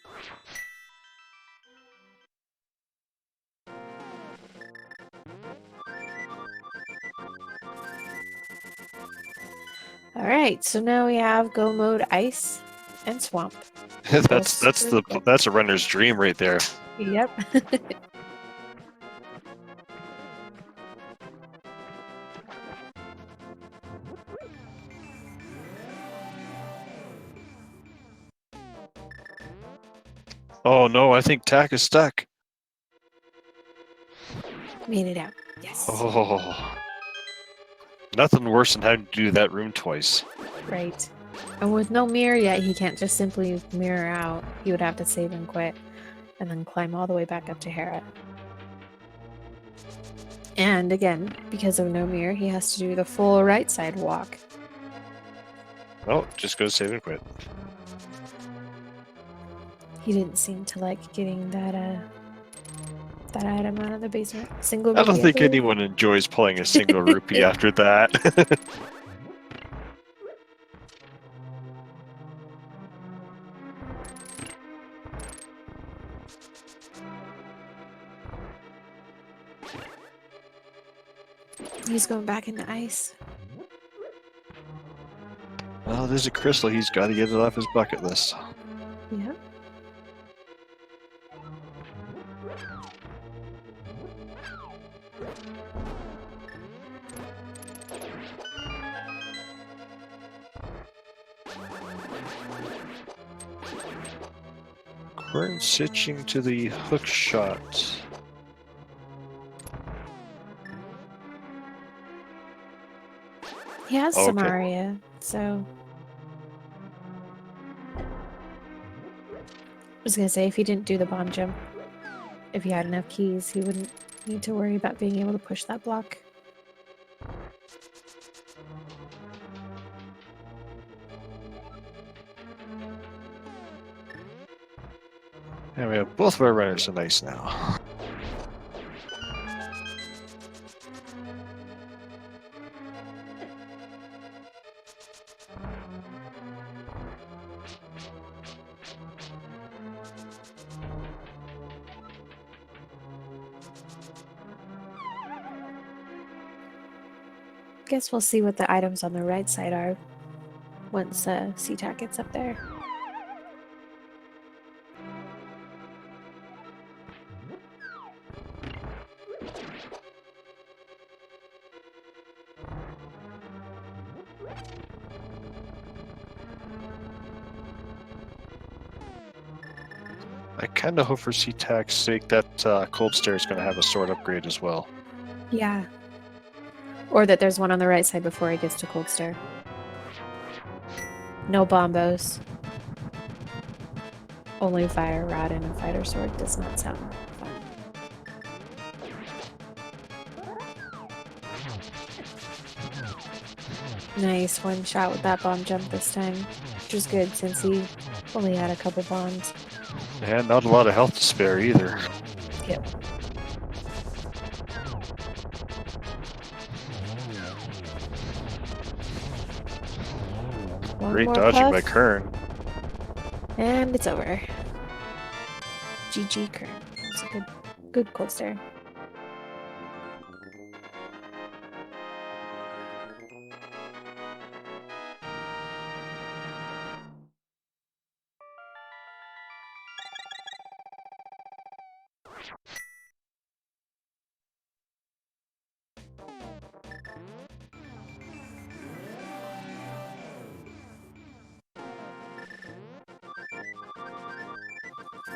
Alright, so now we have go mode ice and swamp. That's a runner's dream right there. Yep. Oh no, I think Tack is stuck. Made it out. Yes. Oh. Nothing worse than having to do that room twice. Right. And with no mirror yet, he can't just simply mirror out. He would have to save and quit, and then climb all the way back up to Hera. And again, because of no mirror, he has to do the full right side walk. Oh, just go save and quit. He didn't seem to like getting that item out of the basement. Single I don't rupee, think believe. anyone enjoys pulling a single rupee after that. He's going back into ice. Well, there's a crystal. He's got to get it off his bucket list. Yeah. Qirn switching to the hook shot. He has some Okay. aria, so... I was gonna say, if he didn't do the bomb jump, if he had enough keys, he wouldn't need to worry about being able to push that block. And we have both of our runners in ice now. Guess we'll see what the items on the right side are once ctack gets up there. I kind of hope for ctack's sake that Cold Stare is going to have a sword upgrade as well. Yeah. Or that there's one on the right side before he gets to Cold Stare. No bombos. Only fire rod and a fighter sword does not sound fun. Nice one shot with that bomb jump this time, which was good since he only had a couple bombs. And not a lot of health to spare either. Yep. One Great more dodging puff, by Qirn. and it's over. GG Qirn. It's a good Cold Stare.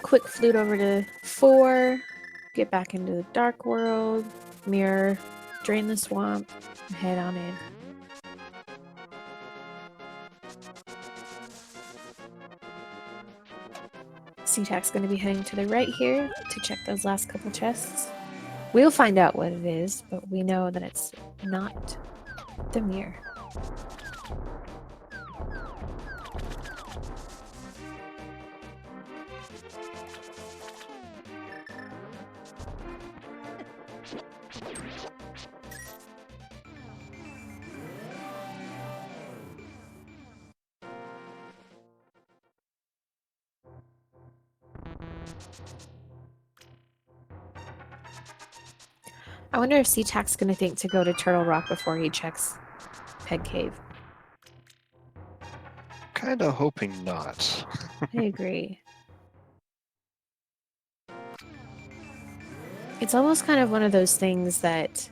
Quick flute over to 4. Get back into the dark world. Mirror. drain the swamp, and head on in. ctack's going to be heading to the right here to check those last couple chests. We'll find out what it is, but we know that it's not the mirror. I wonder if ctack's going to think to go to Turtle Rock before he checks Peg Cave. Kind of hoping not. I agree. It's almost kind of one of those things that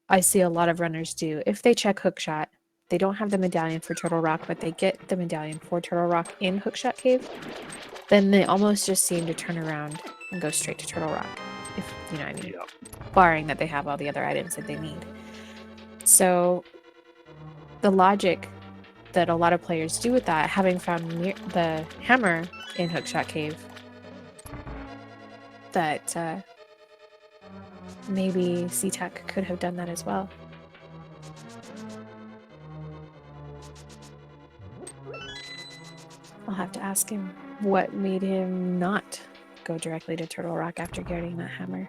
I see a lot of runners do. If they check Hookshot, they don't have the medallion for Turtle Rock, but they get the medallion for Turtle Rock in Hookshot Cave, then they almost just seem to turn around and go straight to Turtle Rock, if you know what I mean. Yeah. Barring that they have all the other items that they need. So the logic that a lot of players do with that, having found the hammer in Hookshot Cave, that maybe ctack could have done that as well. I'll have to ask him what made him not go directly to Turtle Rock after getting that hammer.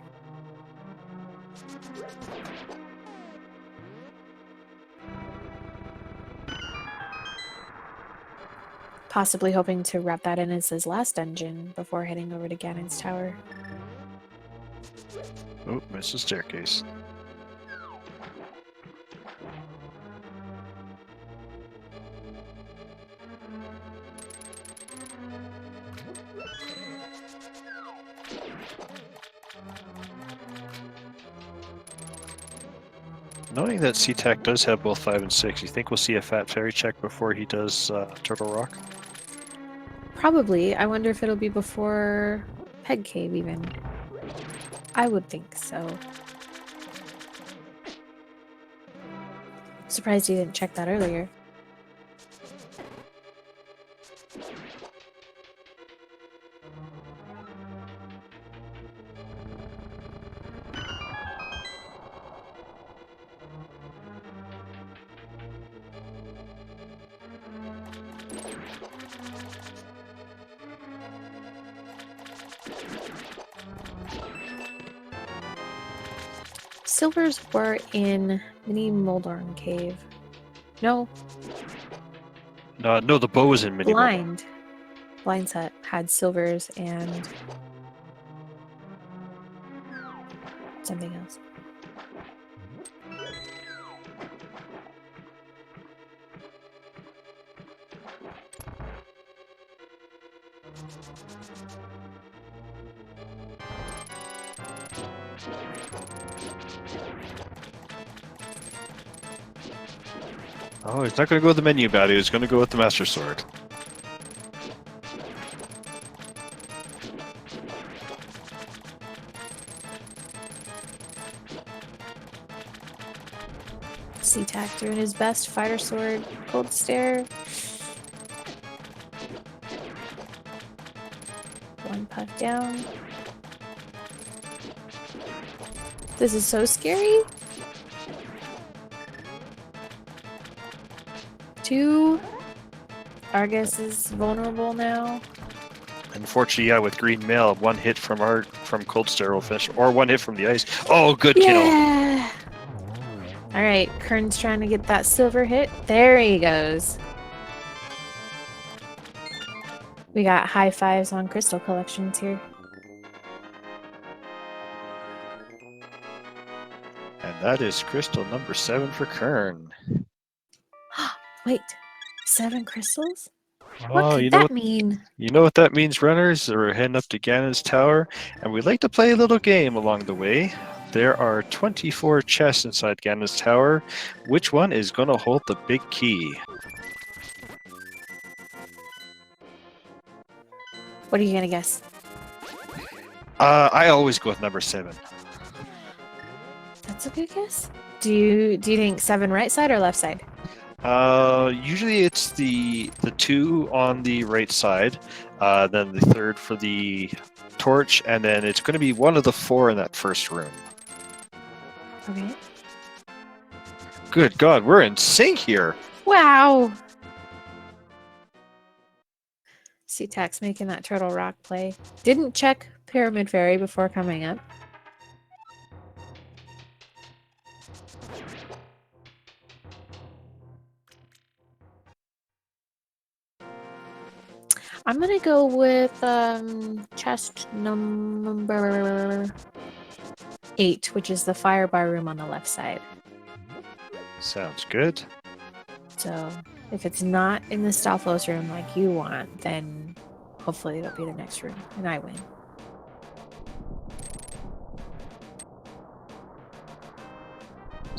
Possibly hoping to wrap that in as his last dungeon before heading over to Ganon's Tower. Oh, missed the staircase. Knowing that ctack does have both 5 and 6, you think we'll see a Fat Fairy check before he does Turtle Rock? Probably. I wonder if it'll be before Peg Cave even. I would think so. Surprised he didn't check that earlier. Silvers were in Mini Moldorn Cave. No, No, the bow is in Mini Blind. Blind set had silvers and something else. Oh, he's not going to go with the menu battle. He's going to go with the Master Sword. ctack doing his best. Fighter Sword, Cold Stare. One puff down. This is so scary. 2. Argus is vulnerable now. Unfortunately, yeah, with Green Mail, one hit from Cold Stare will finish, or one hit from the ice. Oh, good kill. Yeah. All right, Qirn's trying to get that silver hit. There he goes. We got high fives on crystal collections here. And that is crystal number 7 for Qirn. Wait, 7 crystals? Oh, What could that mean? You know what that means, runners? We're heading up to Ganon's Tower, and we like to play a little game along the way. There are 24 chests inside Ganon's Tower. Which one is going to hold the big key? What are you gonna guess? I always go with number 7. That's a good guess. Do you think 7 right side or left side? Usually it's the 2 on the right side, then the 3rd for the torch, and then it's going to be one of the 4 in that first room. Okay. Good God, we're in sync here. Wow. ctack's making that turtle rock play. Didn't check Pyramid Fairy before coming up. I'm gonna go with chest number 8, which is the fire bar room on the left side. Sounds good. So if it's not in the Stalfos room like you want, then hopefully it'll be the next room and I win.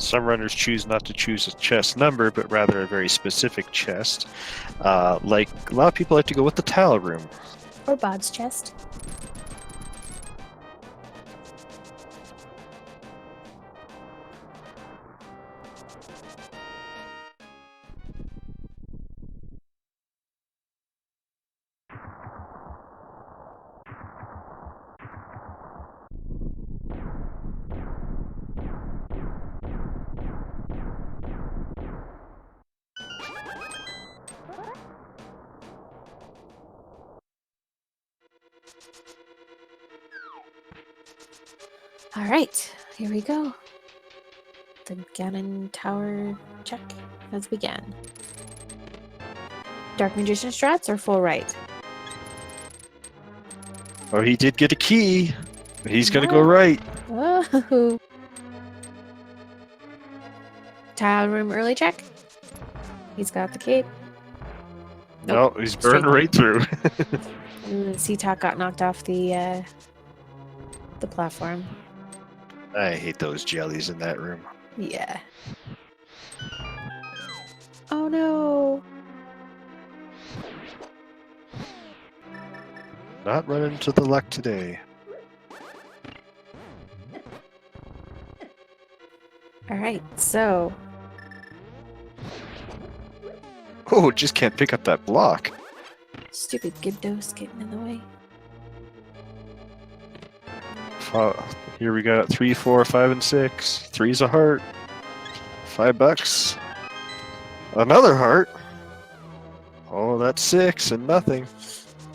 Some runners choose not to choose a chest number, but rather a very specific chest. Like a lot of people like to go with the tile room. Or Bod's chest. All right, here we go. The Ganon Tower check has begun. Dark Magician strats or full right? Oh, he did get a key. He's going to go right. Whoa. Tile room early check. He's got the cape. No, he's burned right through. ctack got knocked off the platform. I hate those jellies in that room. Yeah. Oh no. Not running into the luck today. All right, so Oh, just can't pick up that block. stupid Gibdos getting in the way. Here we got 3, 4, 5, and 6. 3's a heart. $5. Another heart. Oh, that's 6 and nothing.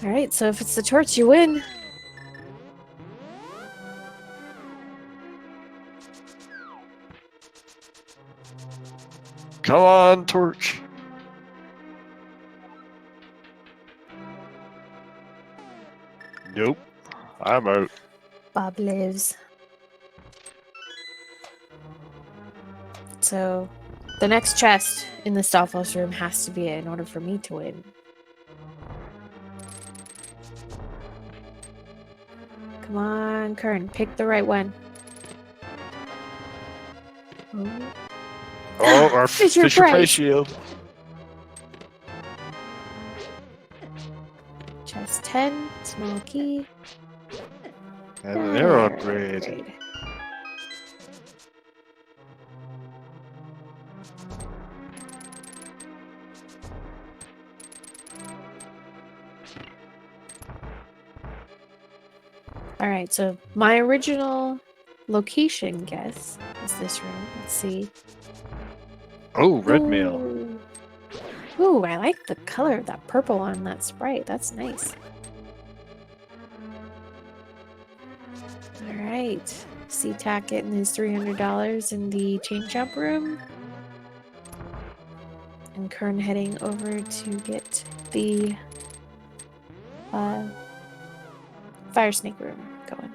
All right, so if it's the torch, you win. Come on, torch. Nope. I'm out. Bob lives. So the next chest in the Stalfos room has to be it in order for me to win. Come on, Qirn, pick the right one. Oh, our Fisher Fisher Price Price. shield. Chest 10, small key. And an arrow upgrade. Alright, so my original location guess is this room. Let's see. Oh, red mail. Ooh, I like the color of that purple on that sprite. That's nice. Alright. ctack getting his $300 in the chain jump room. And Qirn heading over to get the fire snake room going.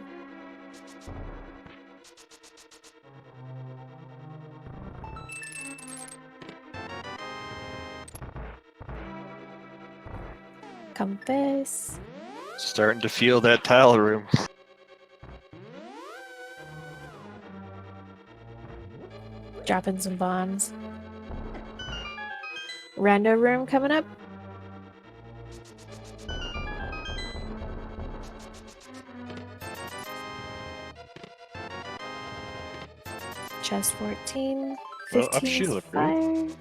Compass. Starting to feel that tile room. Dropping some bombs. Rando room coming up. chest 14. Well, 15 is shield upgrade. fire.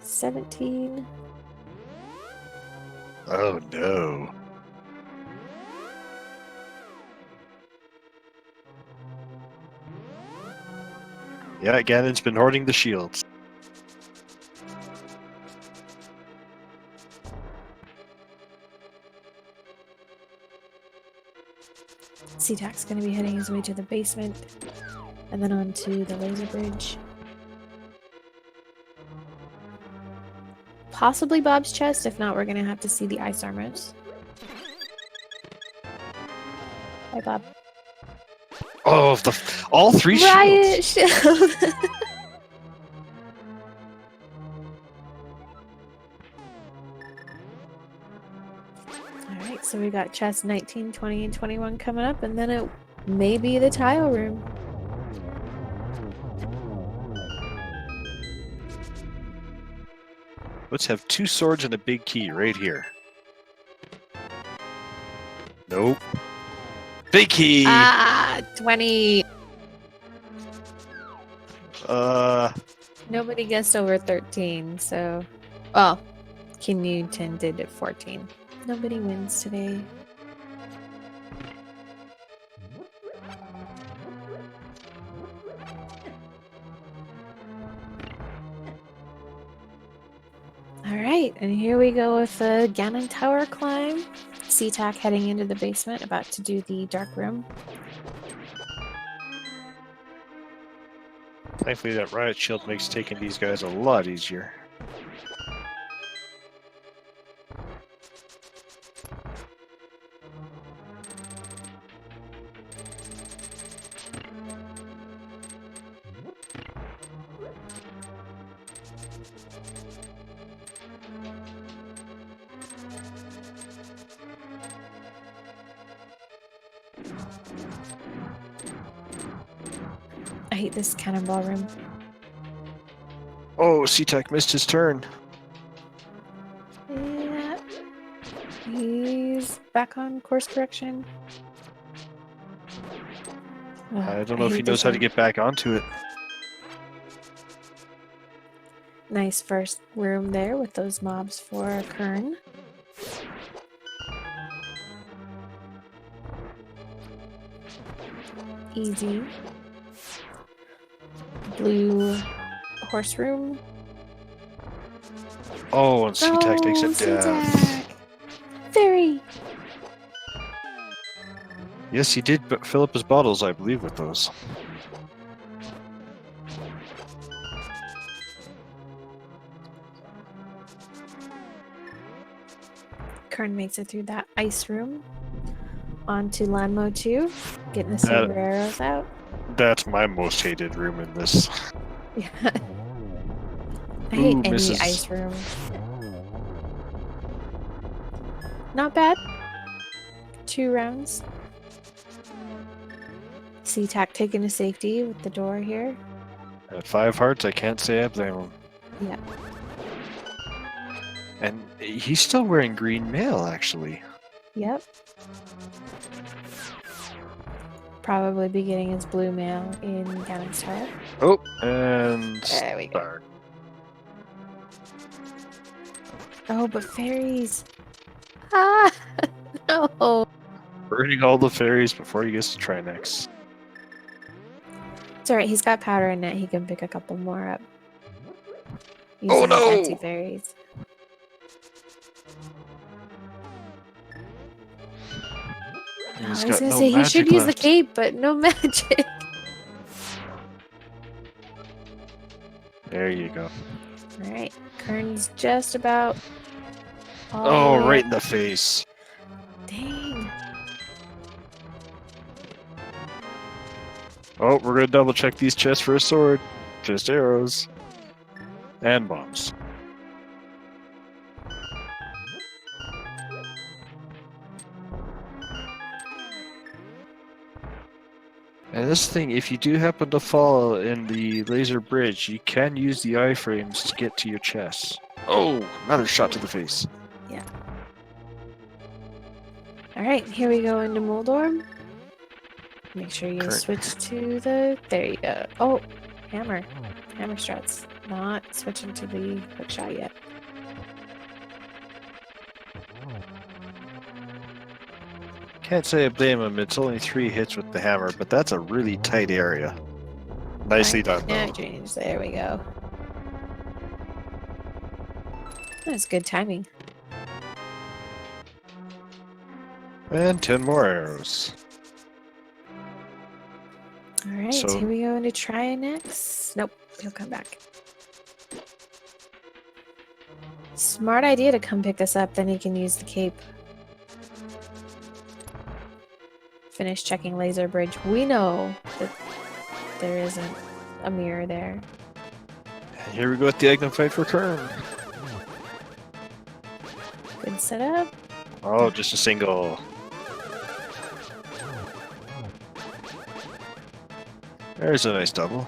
17. Oh no. Yeah, Ganon's been hoarding the shields. ctack's going to be heading his way to the basement and then onto the laser bridge. Possibly Bob's chest. If not, we're going to have to see the ice armors. Bye, Bob. Oh, all three Riot shields. shield. Alright, so we got chest 19, 20, and 21 coming up, and then it may be the tile room. Let's have 2 swords and a big key right here. Nope. Big key! Ah, 20. Nobody guessed over 13, so... Oh, Newton did it 14. Nobody wins today. Alright, and here we go with the Ganon Tower climb. ctack heading into the basement, about to do the dark room. Thankfully, that riot shield makes taking these guys a lot easier. I hate this cannonball room. Oh, ctack missed his turn. Yeah. He's back on course correction. Ugh, I don't know if he hate knows this how to room. get back onto it. Nice first room there with those mobs for Qirn. Easy. Blue horse room. Oh, and ctack takes a death. ctack! Fairy! Yes, he did fill up his bottles, I believe, with those. Qirn makes it through that ice room. Onto Lanmo 2. Getting the saber arrows out. That's my most hated room in this. Yeah. I hate any misses. ice room. Not bad. 2 rounds. ctack taking a safety with the door here. At 5 hearts, I can't say I blame him. Yeah. And he's still wearing green mail, actually. Yep. Probably be getting his blue mail in Ganon's Tower. Oh, and There we go. start. Oh, but fairies. Ah, no. Burning all the fairies before he gets to try next. It's alright, he's got powder in it. He can pick a couple more up. Oh, Using no! anti-fairies. I He's was got gonna no say he should magic use the left. cape, but no magic. There you go. Alright, Qirn's just about all Oh, the way right up. in the face. Dang. Oh, we're gonna double check these chests for a sword. Just arrows. And bombs. And this thing, if you do happen to fall in the laser bridge, you can use the iframes to get to your chest. Oh, another shot to the face. Yeah. Alright, here we go into Moldorm. Make sure you Qirn. switch to the. There you go. Oh, hammer. Hammer struts. Not switching to the hook shot yet. Can't say I blame him. It's only 3 hits with the hammer, but that's a really tight area. Nicely done, Now though. drainage. There we go. That's good timing. And 10 more arrows. All right, So- here we go into try next. Nope, he'll come back. Smart idea to come pick us up, then he can use the cape. Finish checking laser bridge. We know that there isn't a mirror there. And here we go with the Eggman fight for Qirn. Good setup. Oh, just a single. There's a nice double.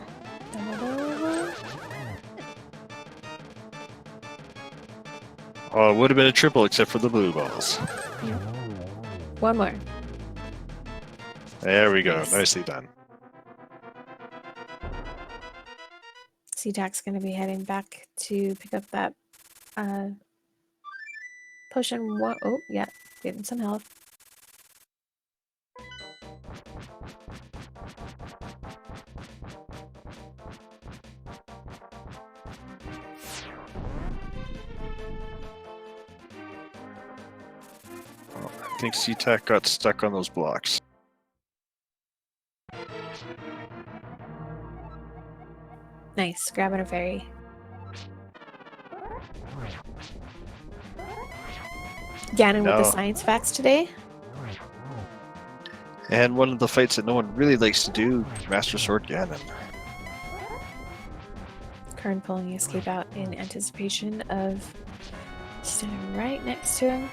Oh, it would have been a triple except for the blue balls. One more. There we go. Nice. Nicely done. ctack's going to be heading back to pick up that potion. Oh, yeah, getting some health. I think ctack got stuck on those blocks. Nice, grabbing a fairy. Ganon with the No. science facts today. And one of the fights that no one really likes to do, Master Sword Ganon. Qirn pulling escape out in anticipation of standing right next to him.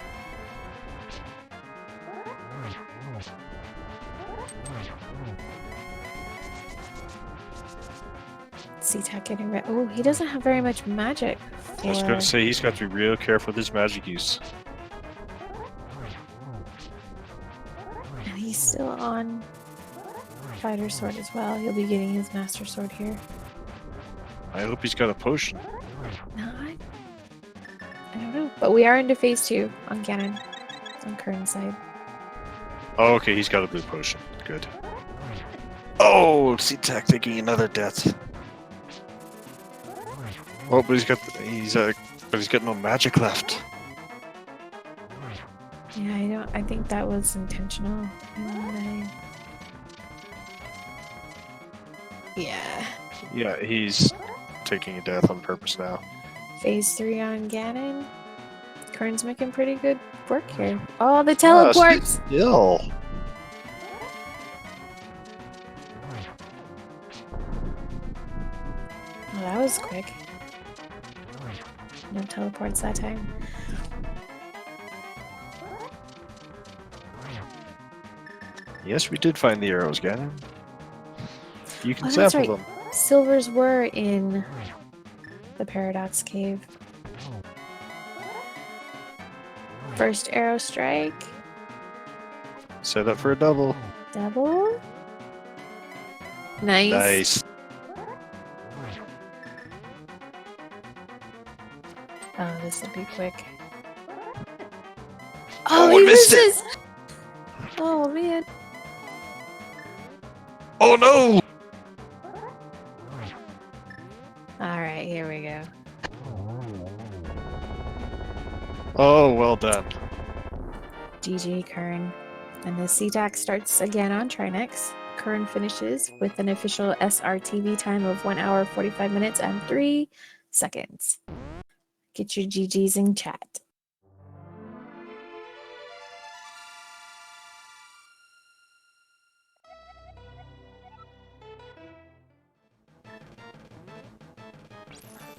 ctack getting rid. Oh, he doesn't have very much magic. I was going to say, he's got to be real careful with his magic use. And he's still on Fighter Sword as well. He'll be getting his Master Sword here. I hope he's got a potion. No, I don't know. But we are into phase 2 on Ganon. On Qirn's side. Oh, okay, he's got a blue potion. Good. Oh, ctack taking another death. Oh, but he's got no magic left. Yeah, I think that was intentional. Yeah. Yeah, he's taking a death on purpose now. Phase 3 on Ganon. Qirn's making pretty good work here. Oh, the teleports! Still. Oh, that was quick. No teleports that time. Yes, we did find the arrows, Ganon. You can Oh, that's sample right. them. Silvers were in the Paradox Cave. First arrow strike. Set up for a double. Double. Nice. Nice. Oh, this will be quick. Oh, Oh, he I missed it. misses! Oh, man. Oh no! Alright, here we go. Oh, well done. GG, Qirn. And the ctack starts again on Trinex. Qirn finishes with an official SRTV time of 1 hour, 45 minutes, and 3 seconds. Get your GGs in chat.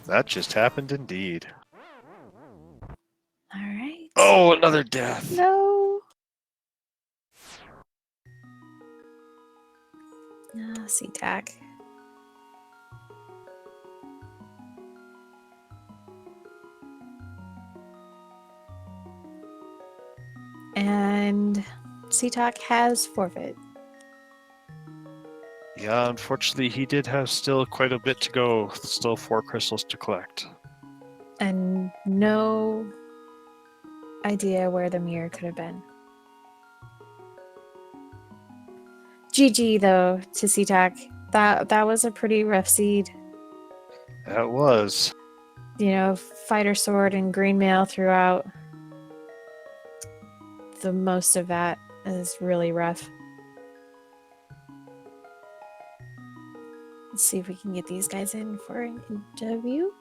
That just happened indeed. Alright. Oh, another death. No! Ah, ctack. And ctack has forfeit. Yeah, unfortunately, he did have still quite a bit to go. Still 4 crystals to collect. And no idea where the mirror could have been. GG though to ctack. That was a pretty rough seed. That was. You know, fighter sword and green mail throughout. The most of that is really rough. Let's see if we can get these guys in for an interview.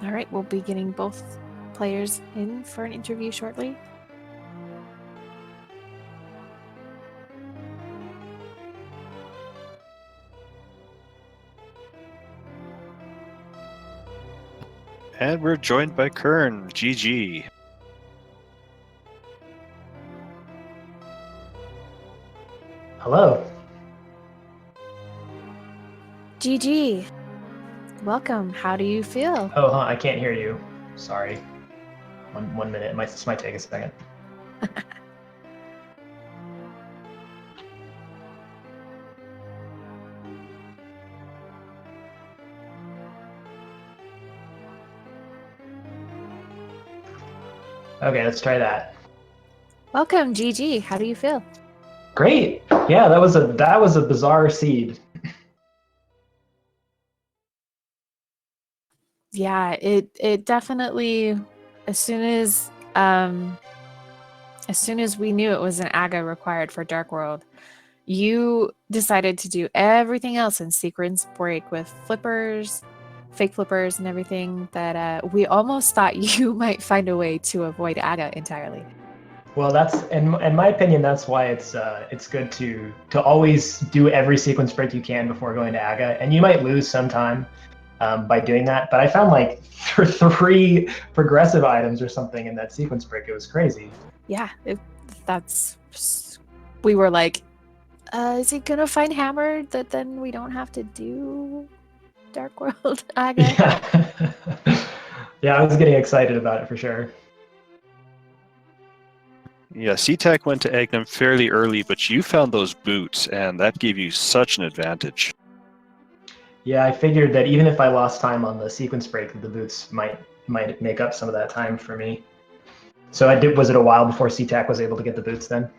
All right, we'll be getting both players in for an interview shortly. And we're joined by Qirn. GG. Hello. GG. Welcome. How do you feel? Oh, I can't hear you. Sorry. One minute. This might take a second. Okay, let's try that. Welcome, GG. How do you feel? Great. Yeah, that was a bizarre seed. Yeah, it definitely, as soon as we knew it was an AGA required for Dark World, you decided to do everything else in sequence break with flippers, fake flippers, and everything that we almost thought you might find a way to avoid AGA entirely. Well, that's in my opinion, that's why it's good to always do every sequence break you can before going to AGA, and you might lose some time by doing that. But I found like 3 progressive items or something in that sequence break. It was crazy. Yeah, we were like, is he gonna find Hammer that then we don't have to do Dark World AGA? Yeah. Yeah, I was getting excited about it for sure. Yeah, ctack went to egg them fairly early, but you found those boots, and that gave you such an advantage. Yeah, I figured that even if I lost time on the sequence break, the boots might make up some of that time for me. So was it a while before ctack was able to get the boots then?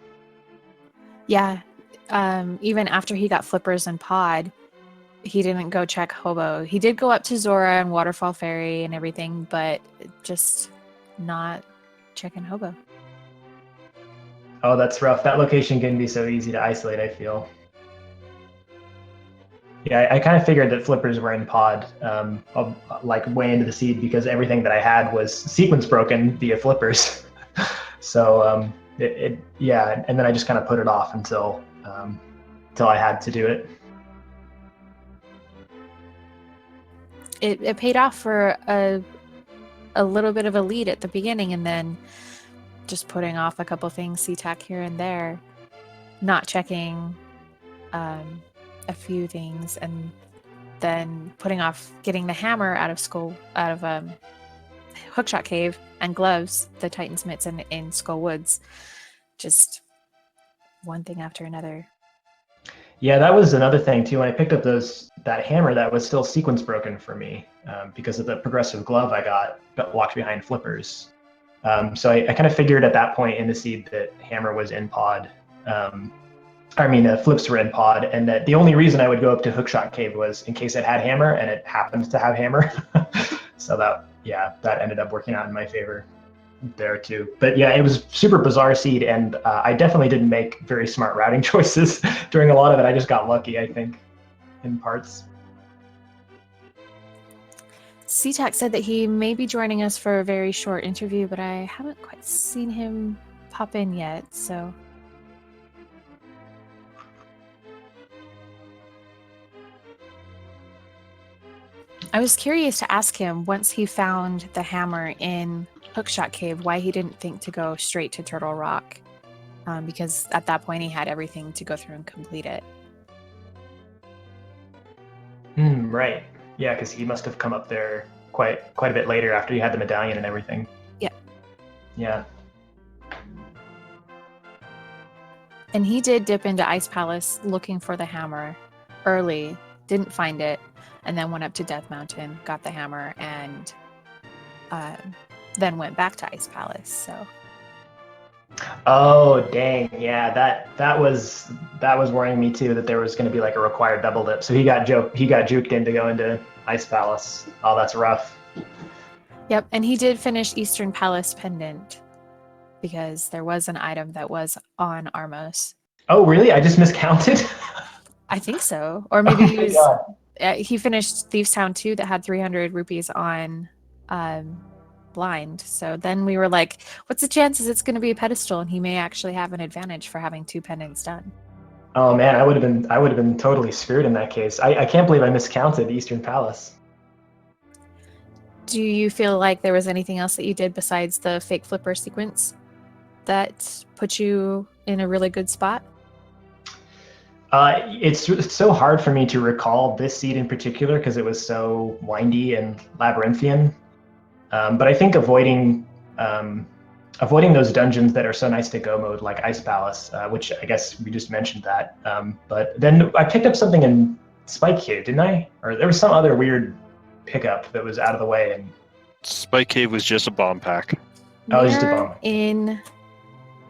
Yeah, even after he got flippers and pod, he didn't go check Hobo. He did go up to Zora and Waterfall Ferry and everything, but just not checking Hobo. Oh, that's rough. That location can be so easy to isolate, I feel. Yeah, I kind of figured that flippers were in pod, like way into the seed, because everything that I had was sequence broken via flippers. So yeah, and then I just kind of put it off until I had to do it. It paid off for a little bit of a lead at the beginning, and then just putting off a couple things, ctack here and there, not checking a few things, and then putting off getting the hammer out of Hookshot Cave and gloves, the Titan's mitts in Skull Woods. Just one thing after another. Yeah, that was another thing too. When I picked up that hammer, that was still sequence broken for me because of the progressive glove I got locked behind flippers. So I kind of figured at that point in the seed that hammer was in pod. Flips were in pod, and that the only reason I would go up to Hookshot Cave was in case it had hammer, and it happens to have hammer. So that ended up working out in my favor. there too. But yeah, it was super bizarre seed, and I definitely didn't make very smart routing choices during a lot of it. I just got lucky, I think, in parts. ctack said that he may be joining us for a very short interview, but I haven't quite seen him pop in yet, so... I was curious to ask him, once he found the hammer in Hookshot Cave, why he didn't think to go straight to Turtle Rock, because at that point he had everything to go through and complete it. Right. Yeah, because he must have come up there quite a bit later after he had the medallion and everything. Yeah. Yeah. And he did dip into Ice Palace looking for the hammer early, didn't find it, and then went up to Death Mountain, got the hammer, and then went back to Ice Palace. So. Oh dang! Yeah, that was worrying me too. That there was going to be like a required double dip. So he got juked in to go into Ice Palace. Oh, that's rough. Yep, and he did finish Eastern Palace Pendant because there was an item that was on Armos. Oh really? I just miscounted. I think so, or maybe he finished Thieves Town 2 that had 300 rupees on blind. So then we were like, what's the chances it's going to be a pedestal, and he may actually have an advantage for having 2 pendants done. Oh man, I would have been totally screwed in that case. I can't believe I miscounted Eastern Palace. Do you feel like there was anything else that you did besides the fake flipper sequence that put you in a really good spot? It's so hard for me to recall this seed in particular because it was so windy and labyrinthian. But I think avoiding those dungeons that are so nice to go mode, like Ice Palace, which I guess we just mentioned that. But then I picked up something in Spike Cave, didn't I? Or there was some other weird pickup that was out of the way. And Spike Cave was just a bomb pack. Oh, it was just a bomb. In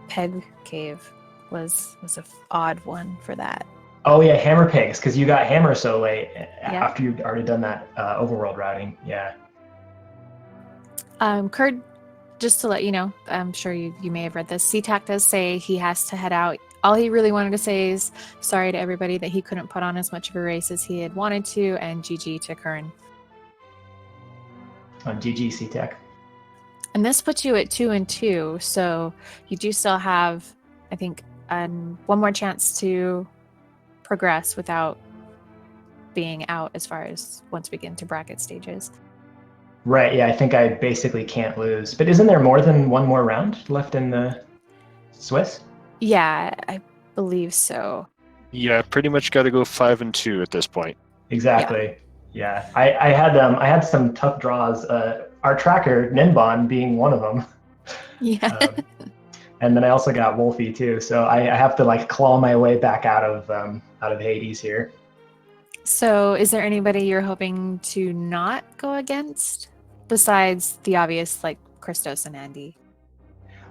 Peg Cave was an odd one for that. Oh yeah, Hammer Pegs, because you got Hammer so late after you'd already done that overworld routing. Yeah. Qirn, just to let you know, I'm sure you may have read this, ctack does say he has to head out. All he really wanted to say is sorry to everybody that he couldn't put on as much of a race as he had wanted to, and GG to Qirn. GG ctack. And this puts you at 2-2, so you do still have, I think, one more chance to progress without being out as far as once we get into bracket stages. Right, yeah, I think I basically can't lose. But isn't there more than one more round left in the Swiss? Yeah, I believe so. Yeah, pretty much got to go 5-2 at this point. Exactly. Yeah. I had some tough draws. Our tracker, Ninbon, being one of them. Yeah. And then I also got Wolfie too. So I have to like claw my way back out of Hades here. So is there anybody you're hoping to not go against besides the obvious like Christos and Andy?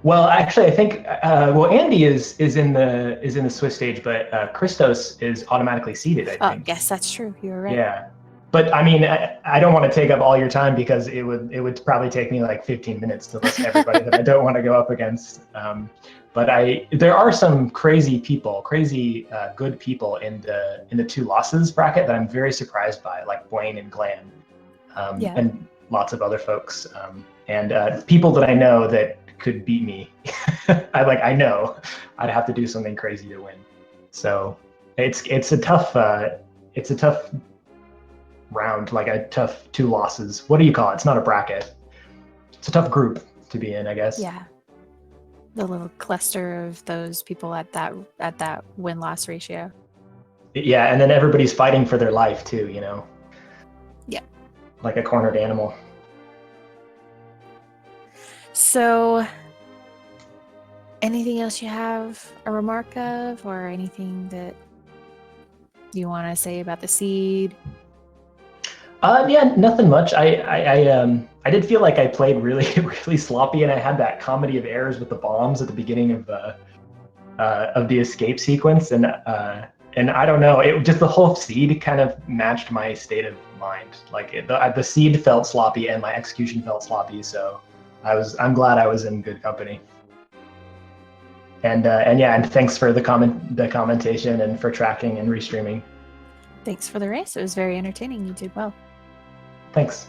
Well, actually, I think Andy is in the Swiss stage, but Christos is automatically seeded. I think. Oh, yes, that's true. You were right. Yeah, but I mean, I don't want to take up all your time because it would probably take me like 15 minutes to list everybody that I don't want to go up against. But there are some crazy good people in the 2 losses bracket that I'm very surprised by, like Blaine and Glenn, and lots of other folks, and people that I know that could beat me. I know I'd have to do something crazy to win. So it's a tough round, like a tough 2 losses. What do you call it? It's not a bracket. It's a tough group to be in, I guess. Yeah. The little cluster of those people at that win-loss ratio. Yeah, and then everybody's fighting for their life too, you know? Yeah. Like a cornered animal. So, anything else you have a remark of, or anything that you want to say about the seed? Yeah, nothing much. I did feel like I played really really sloppy, and I had that comedy of errors with the bombs at the beginning of the escape sequence, and I don't know, it just the whole seed kind of matched my state of mind. Like the seed felt sloppy, and my execution felt sloppy. So I'm glad I was in good company. And yeah, and thanks for the commentation and for tracking and restreaming. Thanks for the race. It was very entertaining. You did well. Thanks.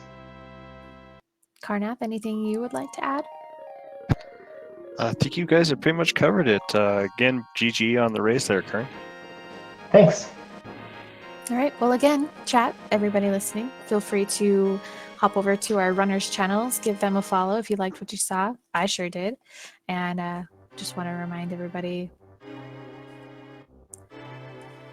Karnath, anything you would like to add? I think you guys have pretty much covered it. Again, GG on the race there, Qirn. Thanks. All right. Well, again, chat, everybody listening, feel free to hop over to our runners' channels, give them a follow if you liked what you saw. I sure did. And just want to remind everybody,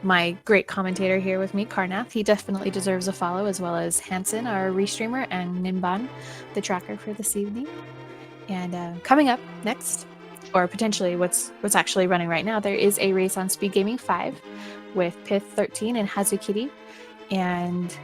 my great commentator here with me, Karnath, he definitely deserves a follow, as well as Hansen, our restreamer, and Nimban, the tracker for this evening. And coming up next, or potentially what's actually running right now, there is a race on Speed Gaming 5 with Pith 13 and Hazukitty. And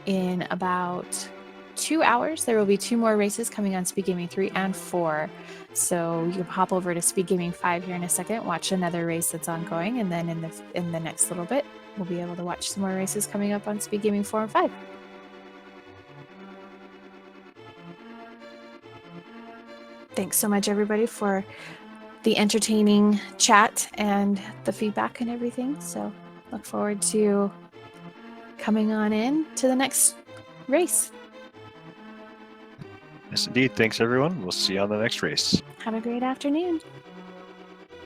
in about 2 hours, there will be 2 more races coming on Speed Gaming 3 and 4. So you can hop over to Speed Gaming 5 here in a second, watch another race that's ongoing, and then in the next little bit, we'll be able to watch some more races coming up on Speed Gaming 4 and 5. Thanks so much, everybody, for the entertaining chat and the feedback and everything. So look forward to coming on in to the next race. Yes, indeed. Thanks, everyone. We'll see you on the next race. Have a great afternoon.